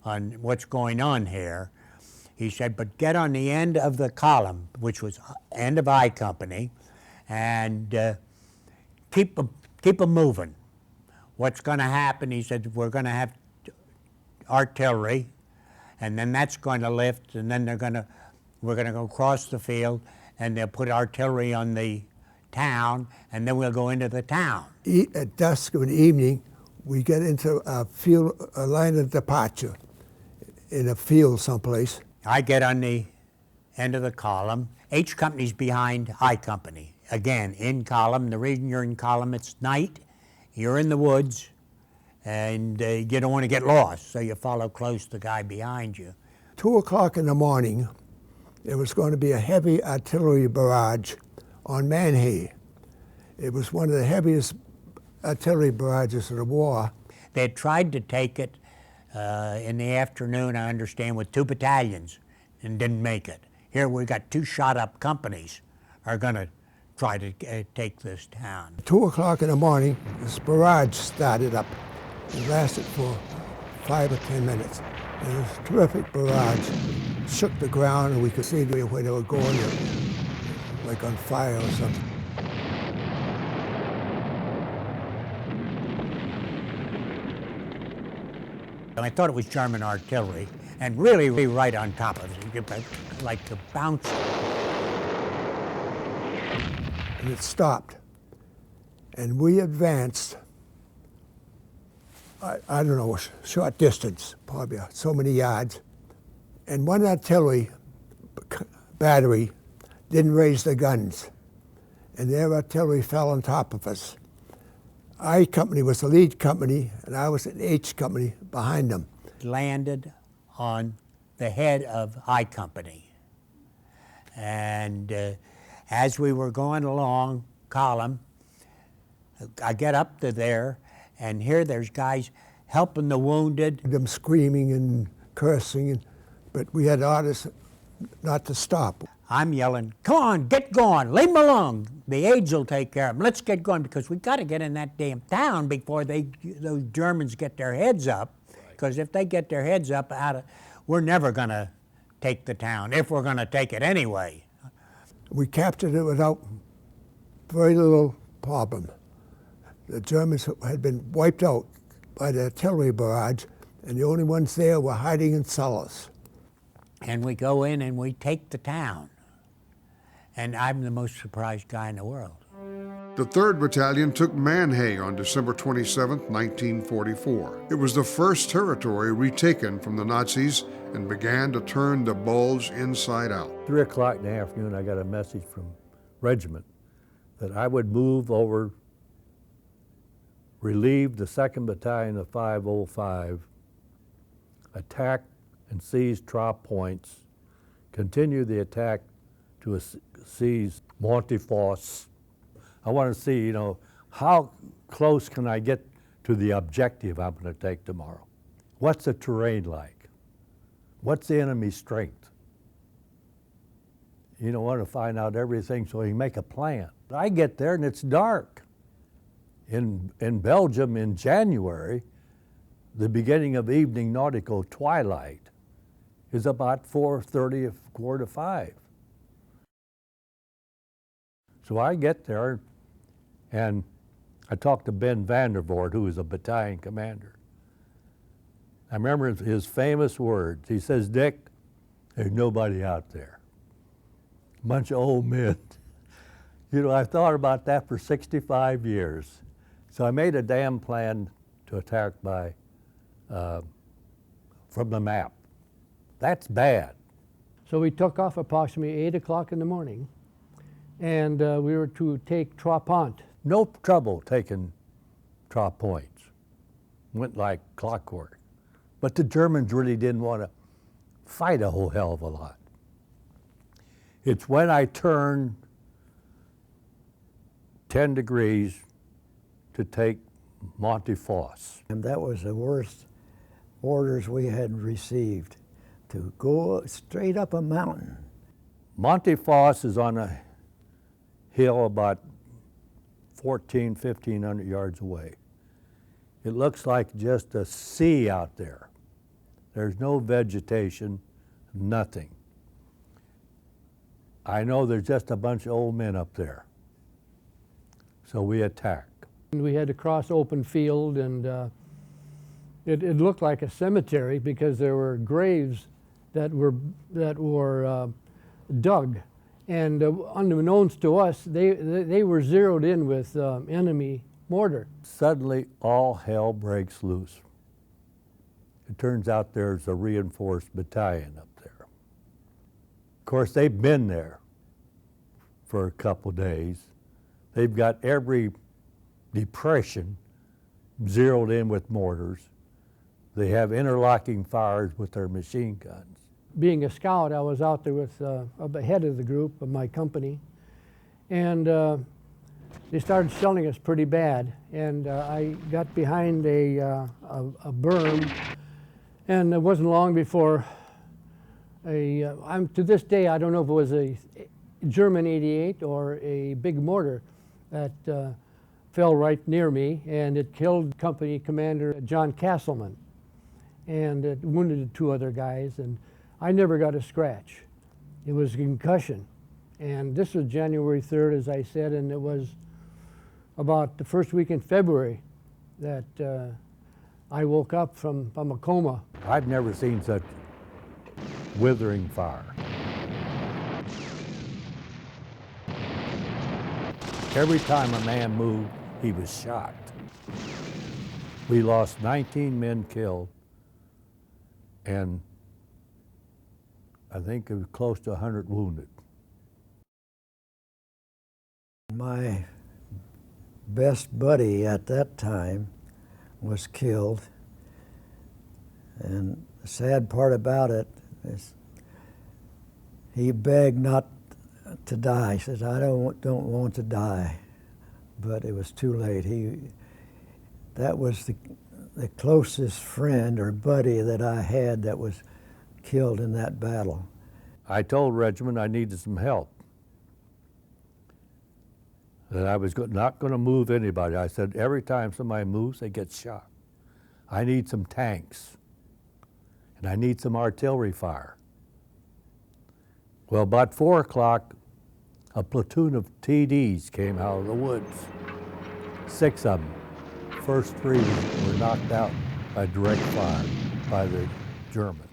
on what's going on here. He said, but get on the end of the column, which was end of I Company, and keep them moving. What's going to happen, he said, we're going to have artillery, and then that's going to lift, and then we're going to go across the field, and they'll put artillery on the town, and then we'll go into the town. At dusk of an evening, we get into a line of departure in a field someplace. I get on the end of the column. H Company's behind I Company. Again, in column. The reason you're in column, it's night. You're in the woods, and you don't want to get lost, so you follow close the guy behind you. 2 o'clock in the morning, there was going to be a heavy artillery barrage on Manhay. It was one of the heaviest artillery barrages of the war. They had tried to take it in the afternoon, I understand, with 2 battalions, and didn't make it. Here we got 2 shot-up companies are going to try to take this town. 2 o'clock in the morning, this barrage started up. It lasted for 5 or 10 minutes. It was a terrific barrage. Shook the ground, and we could see where they were going, like on fire or something. I thought it was German artillery, and really right on top of it, like to bounce. And it stopped. And we advanced, I don't know, a short distance, probably so many yards. And one artillery battery didn't raise the guns. And their artillery fell on top of us. I Company was the lead company, and I was in H Company behind them. Landed on the head of I Company. And as we were going along column, I get up to there, and here there's guys helping the wounded. Them screaming and cursing, but we had orders not to stop. I'm yelling, come on, get going, leave them alone. The aides will take care of them. Let's get going, because we've got to get in that damn town before those Germans get their heads up. Because if they get their heads up, we're never going to take the town, if we're going to take it anyway. We captured it without very little problem. The Germans had been wiped out by the artillery barrage, and the only ones there were hiding in cellars. And we go in and we take the town. And I'm the most surprised guy in the world. The 3rd Battalion took Manhay on December 27, 1944. It was the first territory retaken from the Nazis and began to turn the Bulge inside out. 3 o'clock in the afternoon, I got a message from Regiment that I would move over, relieve the 2nd Battalion of 505, attack and seize Trop Points, continue the attack to seize Monte Fosse. I want to see, how close can I get to the objective I'm going to take tomorrow? What's the terrain like? What's the enemy's strength? You don't want to find out everything so you can make a plan. I get there and it's dark. In Belgium in January, the beginning of evening nautical twilight is about 4:30 or 4:45. So I get there and I talked to Ben Vandervoort, who was a battalion commander. I remember his famous words. He says, "Dick, there's nobody out there. Bunch of old men." You know, I've thought about that for 65 years. So I made a damn plan to attack by, from the map. That's bad. So we took off approximately 8 o'clock in the morning, and we were to take Trois Ponts. No trouble taking Trois Points. Went like clockwork. But the Germans really didn't want to fight a whole hell of a lot. It's when I turned 10 degrees to take Monte Fosse. And that was the worst orders we had received, to go straight up a mountain. Monte Fosse is on a hill about 1,500 yards away. It looks like just a sea out there. There's no vegetation, nothing. I know there's just a bunch of old men up there. So we attack. We had to cross open field, and it looked like a cemetery because there were graves that were dug, and unbeknownst to us, they were zeroed in with enemy mortar. Suddenly, all hell breaks loose. It turns out there's a reinforced battalion up there. Of course, they've been there for a couple days. They've got every depression zeroed in with mortars. They have interlocking fires with their machine guns. Being a scout, I was out there with the head of the group of my company, and they started shelling us pretty bad. And I got behind a berm, and it wasn't long before to this day, I don't know if it was a German 88 or a big mortar that fell right near me, and it killed company commander John Castleman, and it wounded 2 other guys, and I never got a scratch. It was a concussion, and this was January 3rd, as I said, and it was about the first week in February that I woke up from a coma. I've never seen such withering fire. Every time a man moved, he was shot. We lost 19 men killed, and I think it was close to 100 wounded. My best buddy at that time was killed, and the sad part about it is he begged not to die. He says, "I don't want to die," but it was too late. That was the closest friend or buddy that I had that was killed in that battle. I told Regiment I needed some help, that I was not going to move anybody. I said, every time somebody moves, they get shot. I need some tanks, and I need some artillery fire. Well, about 4 o'clock, a platoon of TDs came out of the woods. 6 of them. First 3 were knocked out by direct fire by the Germans.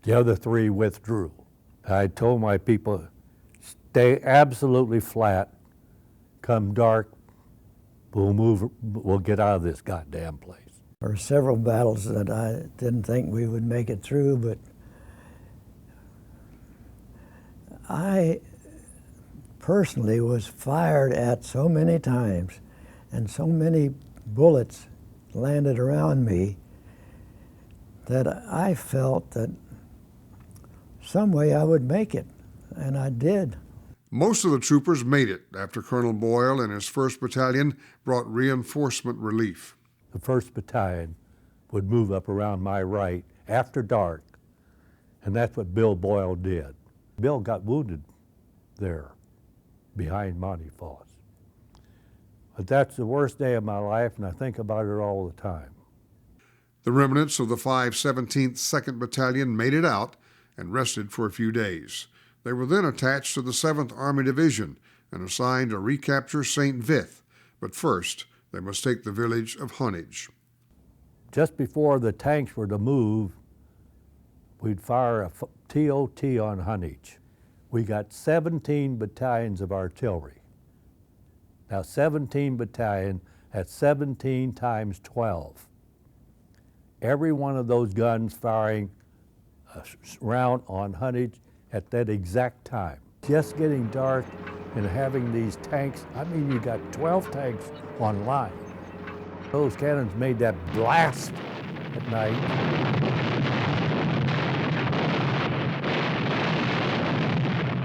The other 3 withdrew. I told my people, stay absolutely flat. Come dark, we'll get out of this goddamn place. There were several battles that I didn't think we would make it through, but I personally was fired at so many times, and so many bullets landed around me, that I felt that some way I would make it, and I did. Most of the troopers made it after Colonel Boyle and his 1st Battalion brought reinforcement relief. The 1st Battalion would move up around my right after dark, and that's what Bill Boyle did. Bill got wounded there behind Monte Fosse. But that's the worst day of my life, and I think about it all the time. The remnants of the 517th 2nd Battalion made it out and rested for a few days. They were then attached to the 7th Army Division and assigned to recapture St. Vith, but first they must take the village of Huntage. Just before the tanks were to move, we'd fire a TOT on Huntage. We got 17 battalions of artillery. Now 17 battalion, that's 17 times 12. Every one of those guns firing a round on Huntage at that exact time. Just getting dark and having these tanks, I mean, you got 12 tanks on line. Those cannons made that blast at night.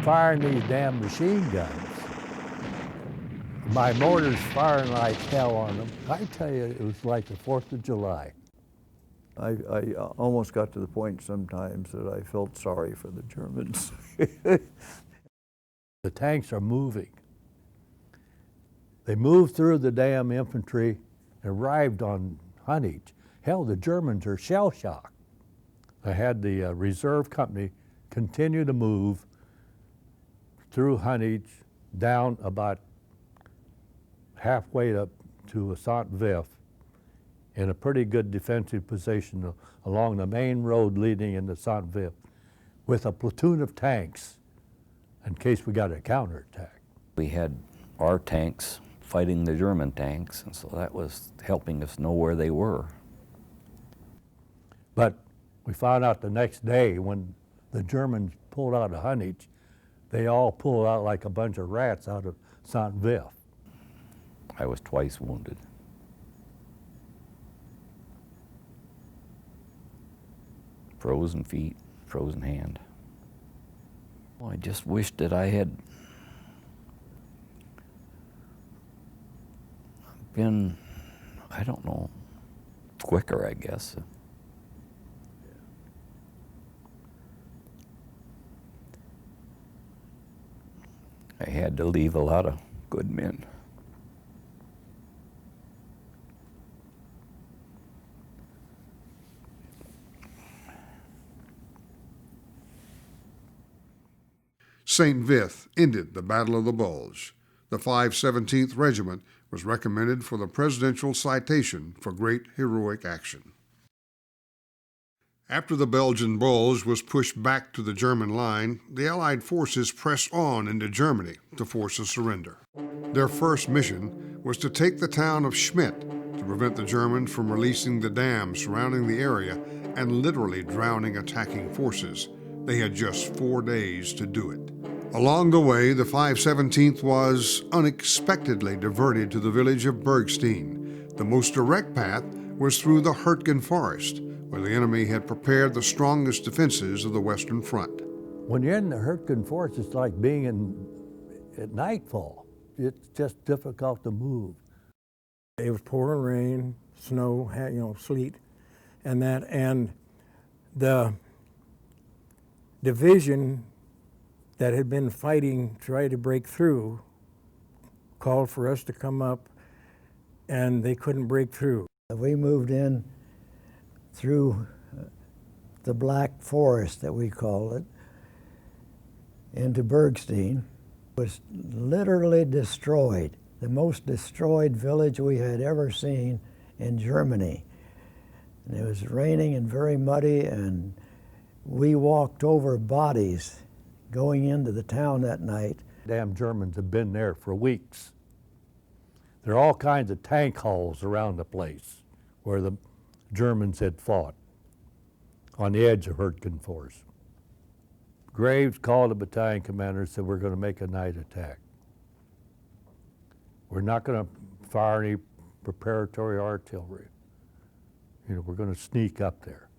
Firing these damn machine guns. My mortars firing like hell on them. I tell you, it was like the 4th of July. I almost got to the point sometimes that I felt sorry for the Germans. The tanks are moving. They moved through the damn infantry, arrived on Huntage. Hell, the Germans are shell-shocked. I had the reserve company continue to move through Huntage, down about halfway up to St. Vith, in a pretty good defensive position along the main road leading into St. Vith, with a platoon of tanks in case we got a counterattack. We had our tanks fighting the German tanks, and so that was helping us know where they were. But we found out the next day when the Germans pulled out of Huntage, they all pulled out like a bunch of rats out of St. Vith. I was twice wounded. Frozen feet, frozen hand. Well, I just wished that I had been, I don't know, quicker, I guess. I had to leave a lot of good men. St. Vith ended the Battle of the Bulge. The 517th Regiment was recommended for the Presidential Citation for great heroic action. After the Belgian Bulge was pushed back to the German line, the Allied forces pressed on into Germany to force a surrender. Their first mission was to take the town of Schmidt to prevent the Germans from releasing the dam surrounding the area and literally drowning attacking forces. They had just 4 days to do it. Along the way, the 517th was unexpectedly diverted to the village of Bergstein. The most direct path was through the Hurtgen forest, where the enemy had prepared the strongest defenses of the Western Front. When you're in the Hurtgen forest, it's like being at nightfall. It's just difficult to move. It was pouring rain, snow, sleet, and the division that had been fighting, try to break through, called for us to come up, and they couldn't break through. We moved in through the Black Forest, that we call it, into Bergstein. It was literally destroyed, the most destroyed village we had ever seen in Germany. And it was raining and very muddy, and we walked over bodies going into the town that night. Damn Germans have been there for weeks. There are all kinds of tank holes around the place where the Germans had fought on the edge of Hurtgen Forest. Graves called the battalion commander and said, we're going to make a night attack. We're not going to fire any preparatory artillery. We're going to sneak up there.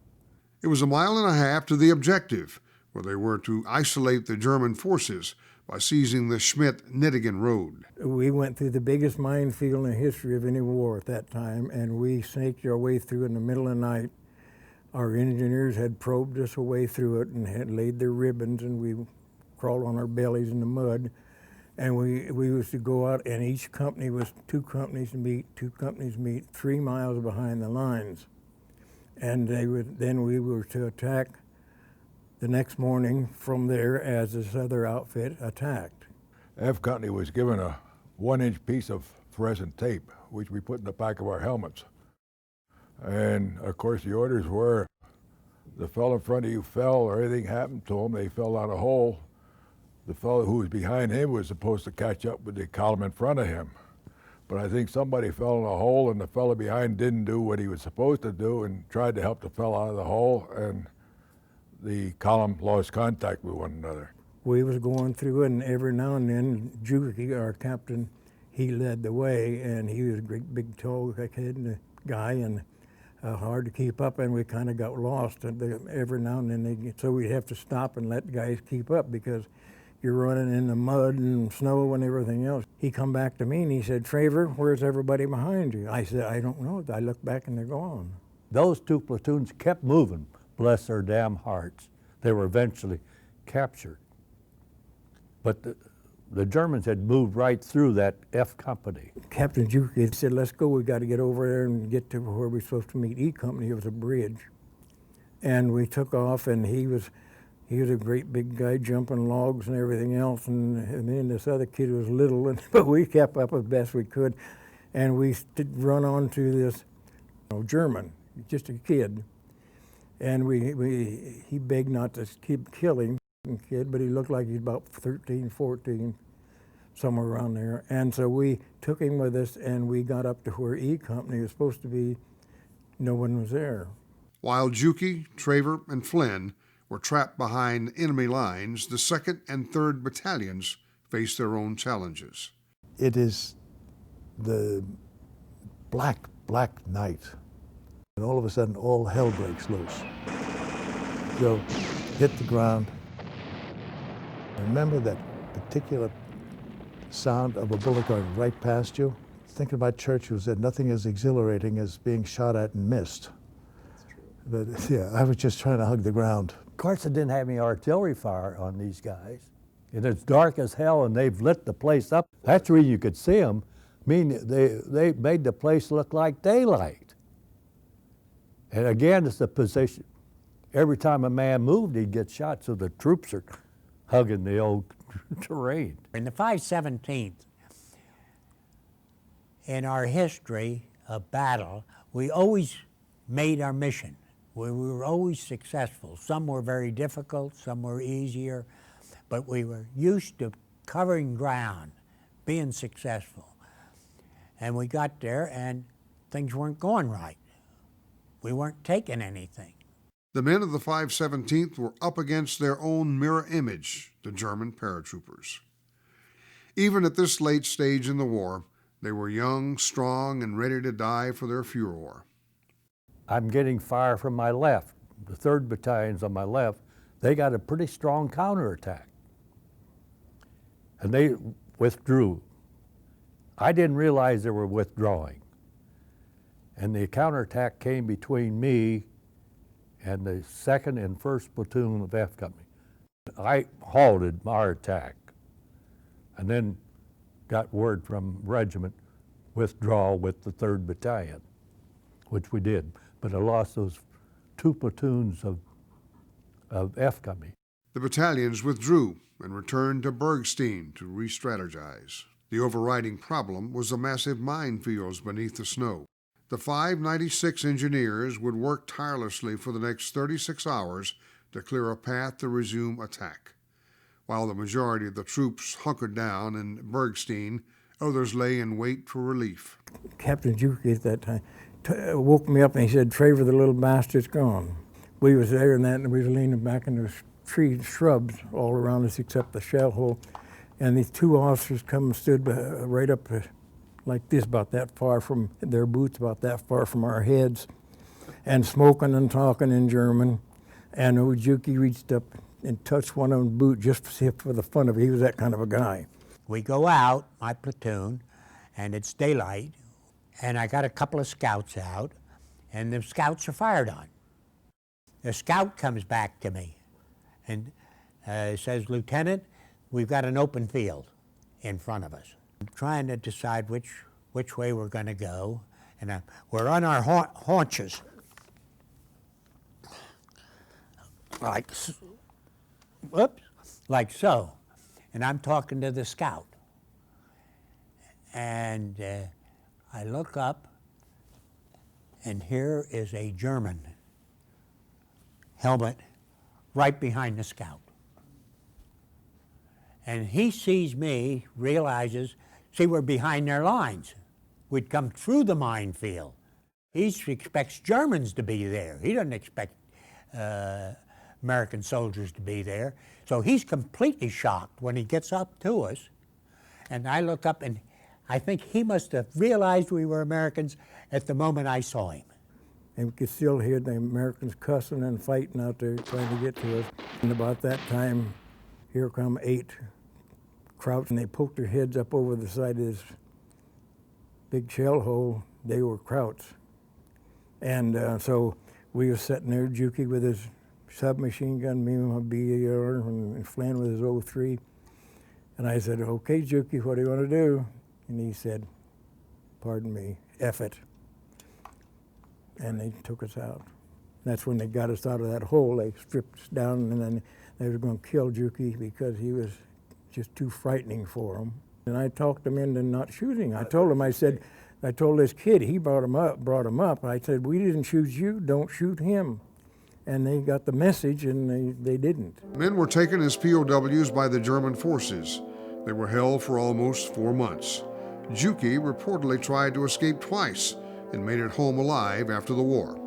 It was 1.5 miles to the objective, where they were to isolate the German forces by seizing the Schmidt-Nidingen road. We went through the biggest minefield in the history of any war at that time, and we snaked our way through in the middle of the night. Our engineers had probed us a way through it and had laid their ribbons, and we crawl on our bellies in the mud. And we used to go out, and each company was 2 companies meet, 3 miles behind the lines. And then we were to attack the next morning from there as this other outfit attacked. F Company was given a 1-inch piece of fluorescent tape, which we put in the back of our helmets. And of course the orders were, the fellow in front of you fell or anything happened to him, they fell down a hole. The fellow who was behind him was supposed to catch up with the column in front of him. But I think somebody fell in a hole and the fellow behind didn't do what he was supposed to do and tried to help the fellow out of the hole, and the column lost contact with one another. We was going through, and every now and then, Juki, our captain, he led the way, and he was a great big tall guy and hard to keep up, and we kind of got lost. And every now and then, so we'd have to stop and let guys keep up because you're running in the mud and snow and everything else. He come back to me and he said, "Traver, where's everybody behind you?" I said, "I don't know." I looked back and they're gone. Those 2 platoons kept moving, bless their damn hearts. They were eventually captured. But the Germans had moved right through that F Company. Captain Juki said, "Let's go, we got to get over there and get to where we're supposed to meet E Company." It was a bridge. And we took off, and he was a great big guy jumping logs and everything else, and me and this other kid was little, but we kept up as best we could. And we run onto this German, just a kid. And he begged not to keep killing kid, but he looked like he's about 13, 14, somewhere around there. And so we took him with us, and we got up to where E Company was supposed to be. No one was there. While Juki, Traver, and Flynn were trapped behind enemy lines, the 2nd and 3rd battalions faced their own challenges. It is the black, black night. And all of a sudden, all hell breaks loose. So, hit the ground. Remember that particular sound of a bullet going right past you? Thinking about Churchill said, nothing as exhilarating as being shot at and missed. But yeah, I was just trying to hug the ground. Of course, it didn't have any artillery fire on these guys. And it's dark as hell, and they've lit the place up. That's where you could see them. I mean, they made the place look like daylight. And again, it's the position. Every time a man moved, he'd get shot, so the troops are hugging the old terrain. In the 517th, in our history of battle, we always made our mission. We were always successful. Some were very difficult, some were easier, but we were used to covering ground, being successful. And we got there and things weren't going right. We weren't taking anything. The men of the 517th were up against their own mirror image, the German paratroopers. Even at this late stage in the war, they were young, strong, and ready to die for their furor. I'm getting fire from my left. The 3rd Battalion's on my left. They got a pretty strong counterattack. And they withdrew. I didn't realize they were withdrawing. And the counterattack came between me and the 2nd and 1st platoon of F Company. I halted our attack and then got word from regiment, withdraw with the 3rd Battalion, which we did. But I lost those 2 platoons of F Company. The battalions withdrew and returned to Bergstein to re-strategize. The overriding problem was the massive minefields beneath the snow. The 596 engineers would work tirelessly for the next 36 hours to clear a path to resume attack. While the majority of the troops hunkered down in Bergstein, others lay in wait for relief. Captain Juki at that time woke me up and he said, "Traver, the little bastard's gone." We was there and we was leaning back in the trees, shrubs all around us except the shell hole. And these 2 officers come and stood right up like this, about that far from their boots, about that far from our heads, and smoking and talking in German. And old Juki reached up and touched one of them's boot just for the fun of it. He was that kind of a guy. We go out, my platoon, and it's daylight, and I got a couple of scouts out, and the scouts are fired on. The scout comes back to me and says, "Lieutenant, we've got an open field in front of us. I'm trying to decide which way we're going to go, and we're on our haunches, like so, and I'm talking to the scout, and I look up, and here is a German helmet right behind the scout. And he sees me, realizes, see, we're behind their lines. We'd come through the minefield. He expects Germans to be there. He doesn't expect American soldiers to be there. So he's completely shocked when he gets up to us. And I look up, and I think he must have realized we were Americans at the moment I saw him. And we could still hear the Americans cussing and fighting out there trying to get to us. And about that time, here come 8 Krauts, and they poked their heads up over the side of this big shell hole. They were Krauts. And so we were sitting there, Juki with his submachine gun, me with my BAR, and Flynn with his 03. And I said, okay, Juki, what do you want to do? And he said, pardon me, F it. And they took us out. That's when they got us out of that hole. They stripped us down, and then they were going to kill Juki because he was just too frightening for them. And I talked them into not shooting. I told him, I told this kid, he brought him up. I said, we didn't shoot you, don't shoot him. And they got the message, and they didn't. Men were taken as POWs by the German forces. They were held for almost 4 months. Juki reportedly tried to escape twice and made it home alive after the war.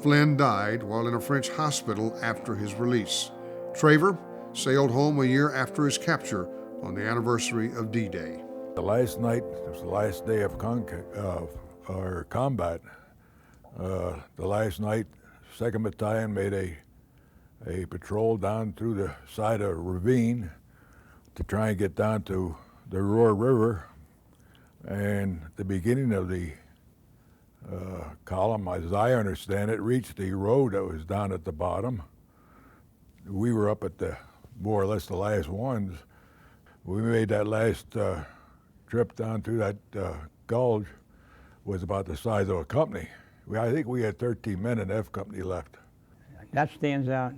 Flynn died while in a French hospital after his release. Traver sailed home a year after his capture on the anniversary of D-Day. The last night, it was the last day of our combat. The last night, 2nd Battalion made a patrol down through the side of a ravine to try and get down to the Roar River. And the beginning of the column, as I understand it, reached the road that was down at the bottom. We were up at the more or less the last ones. We made that last trip down through that gulch was about the size of a company. I think we had 13 men in F Company left. That stands out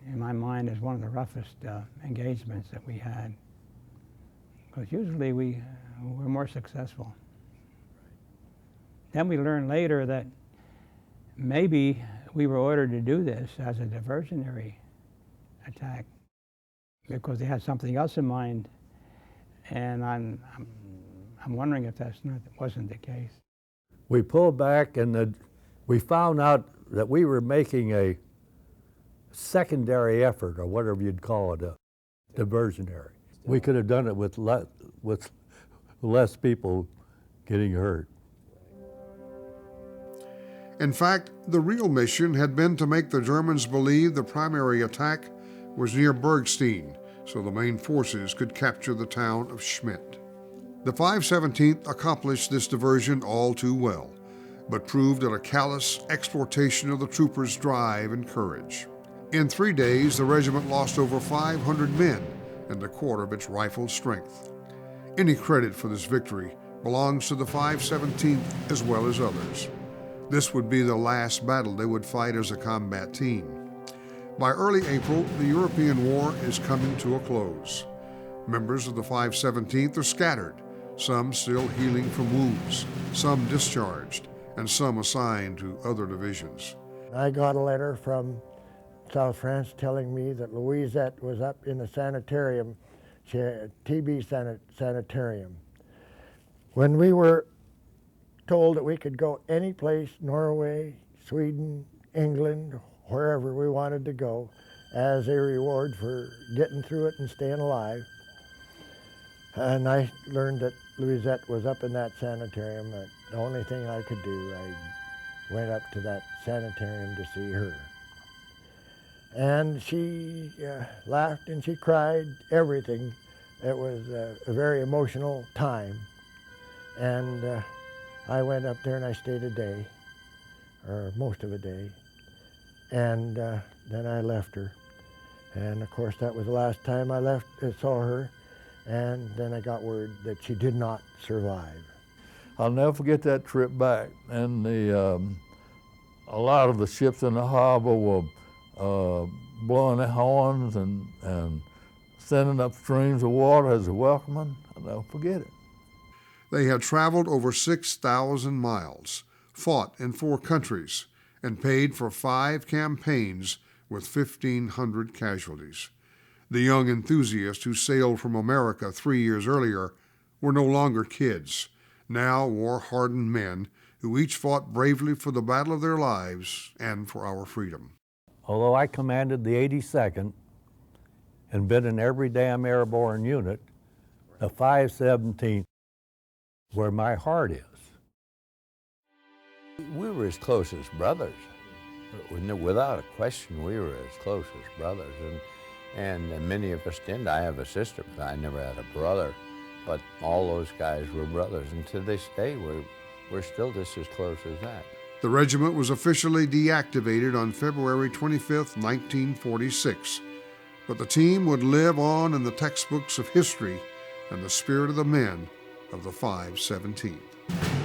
in my mind as one of the roughest engagements that we had, because usually we're more successful. Then we learned later that maybe we were ordered to do this as a diversionary attack because they had something else in mind, and I'm wondering if wasn't the case. We pulled back, and we found out that we were making a secondary effort, or whatever you'd call it, a diversionary. We could have done it with less people getting hurt. In fact, the real mission had been to make the Germans believe the primary attack was near Bergstein, so the main forces could capture the town of Schmidt. The 517th accomplished this diversion all too well, but proved a callous exploitation of the troopers' drive and courage. In 3 days, the regiment lost over 500 men and a quarter of its rifle strength. Any credit for this victory belongs to the 517th as well as others. This would be the last battle they would fight as a combat team. By early April, the European war is coming to a close. Members of the 517th are scattered, some still healing from wounds, some discharged, and some assigned to other divisions. I got a letter from South France telling me that Louisette was up in the sanitarium, TB sanitarium. When we were told that we could go any place, Norway, Sweden, England, wherever we wanted to go, as a reward for getting through it and staying alive. And I learned that Louisette was up in that sanitarium. And the only thing I could do, I went up to that sanitarium to see her. And she laughed and she cried, everything. It was a very emotional time. And I went up there and I stayed a day, or most of a day, and then I left her. And of course, that was the last time I saw her. And then I got word that she did not survive. I'll never forget that trip back. And a lot of the ships in the harbor were blowing their horns and sending up streams of water as a welcoming. I'll never forget it. They had traveled over 6,000 miles, fought in 4 countries, and paid for 5 campaigns with 1,500 casualties. The young enthusiasts who sailed from America 3 years earlier were no longer kids, now war-hardened men who each fought bravely for the battle of their lives and for our freedom. Although I commanded the 82nd and been in every damn airborne unit, the 517th, where my heart is. We were as close as brothers. Without a question, we were as close as brothers. And many of us didn't. I have a sister, but I never had a brother. But all those guys were brothers. And to this day, we're still just as close as that. The regiment was officially deactivated on February 25, 1946. But the team would live on in the textbooks of history and the spirit of the men of the 517th.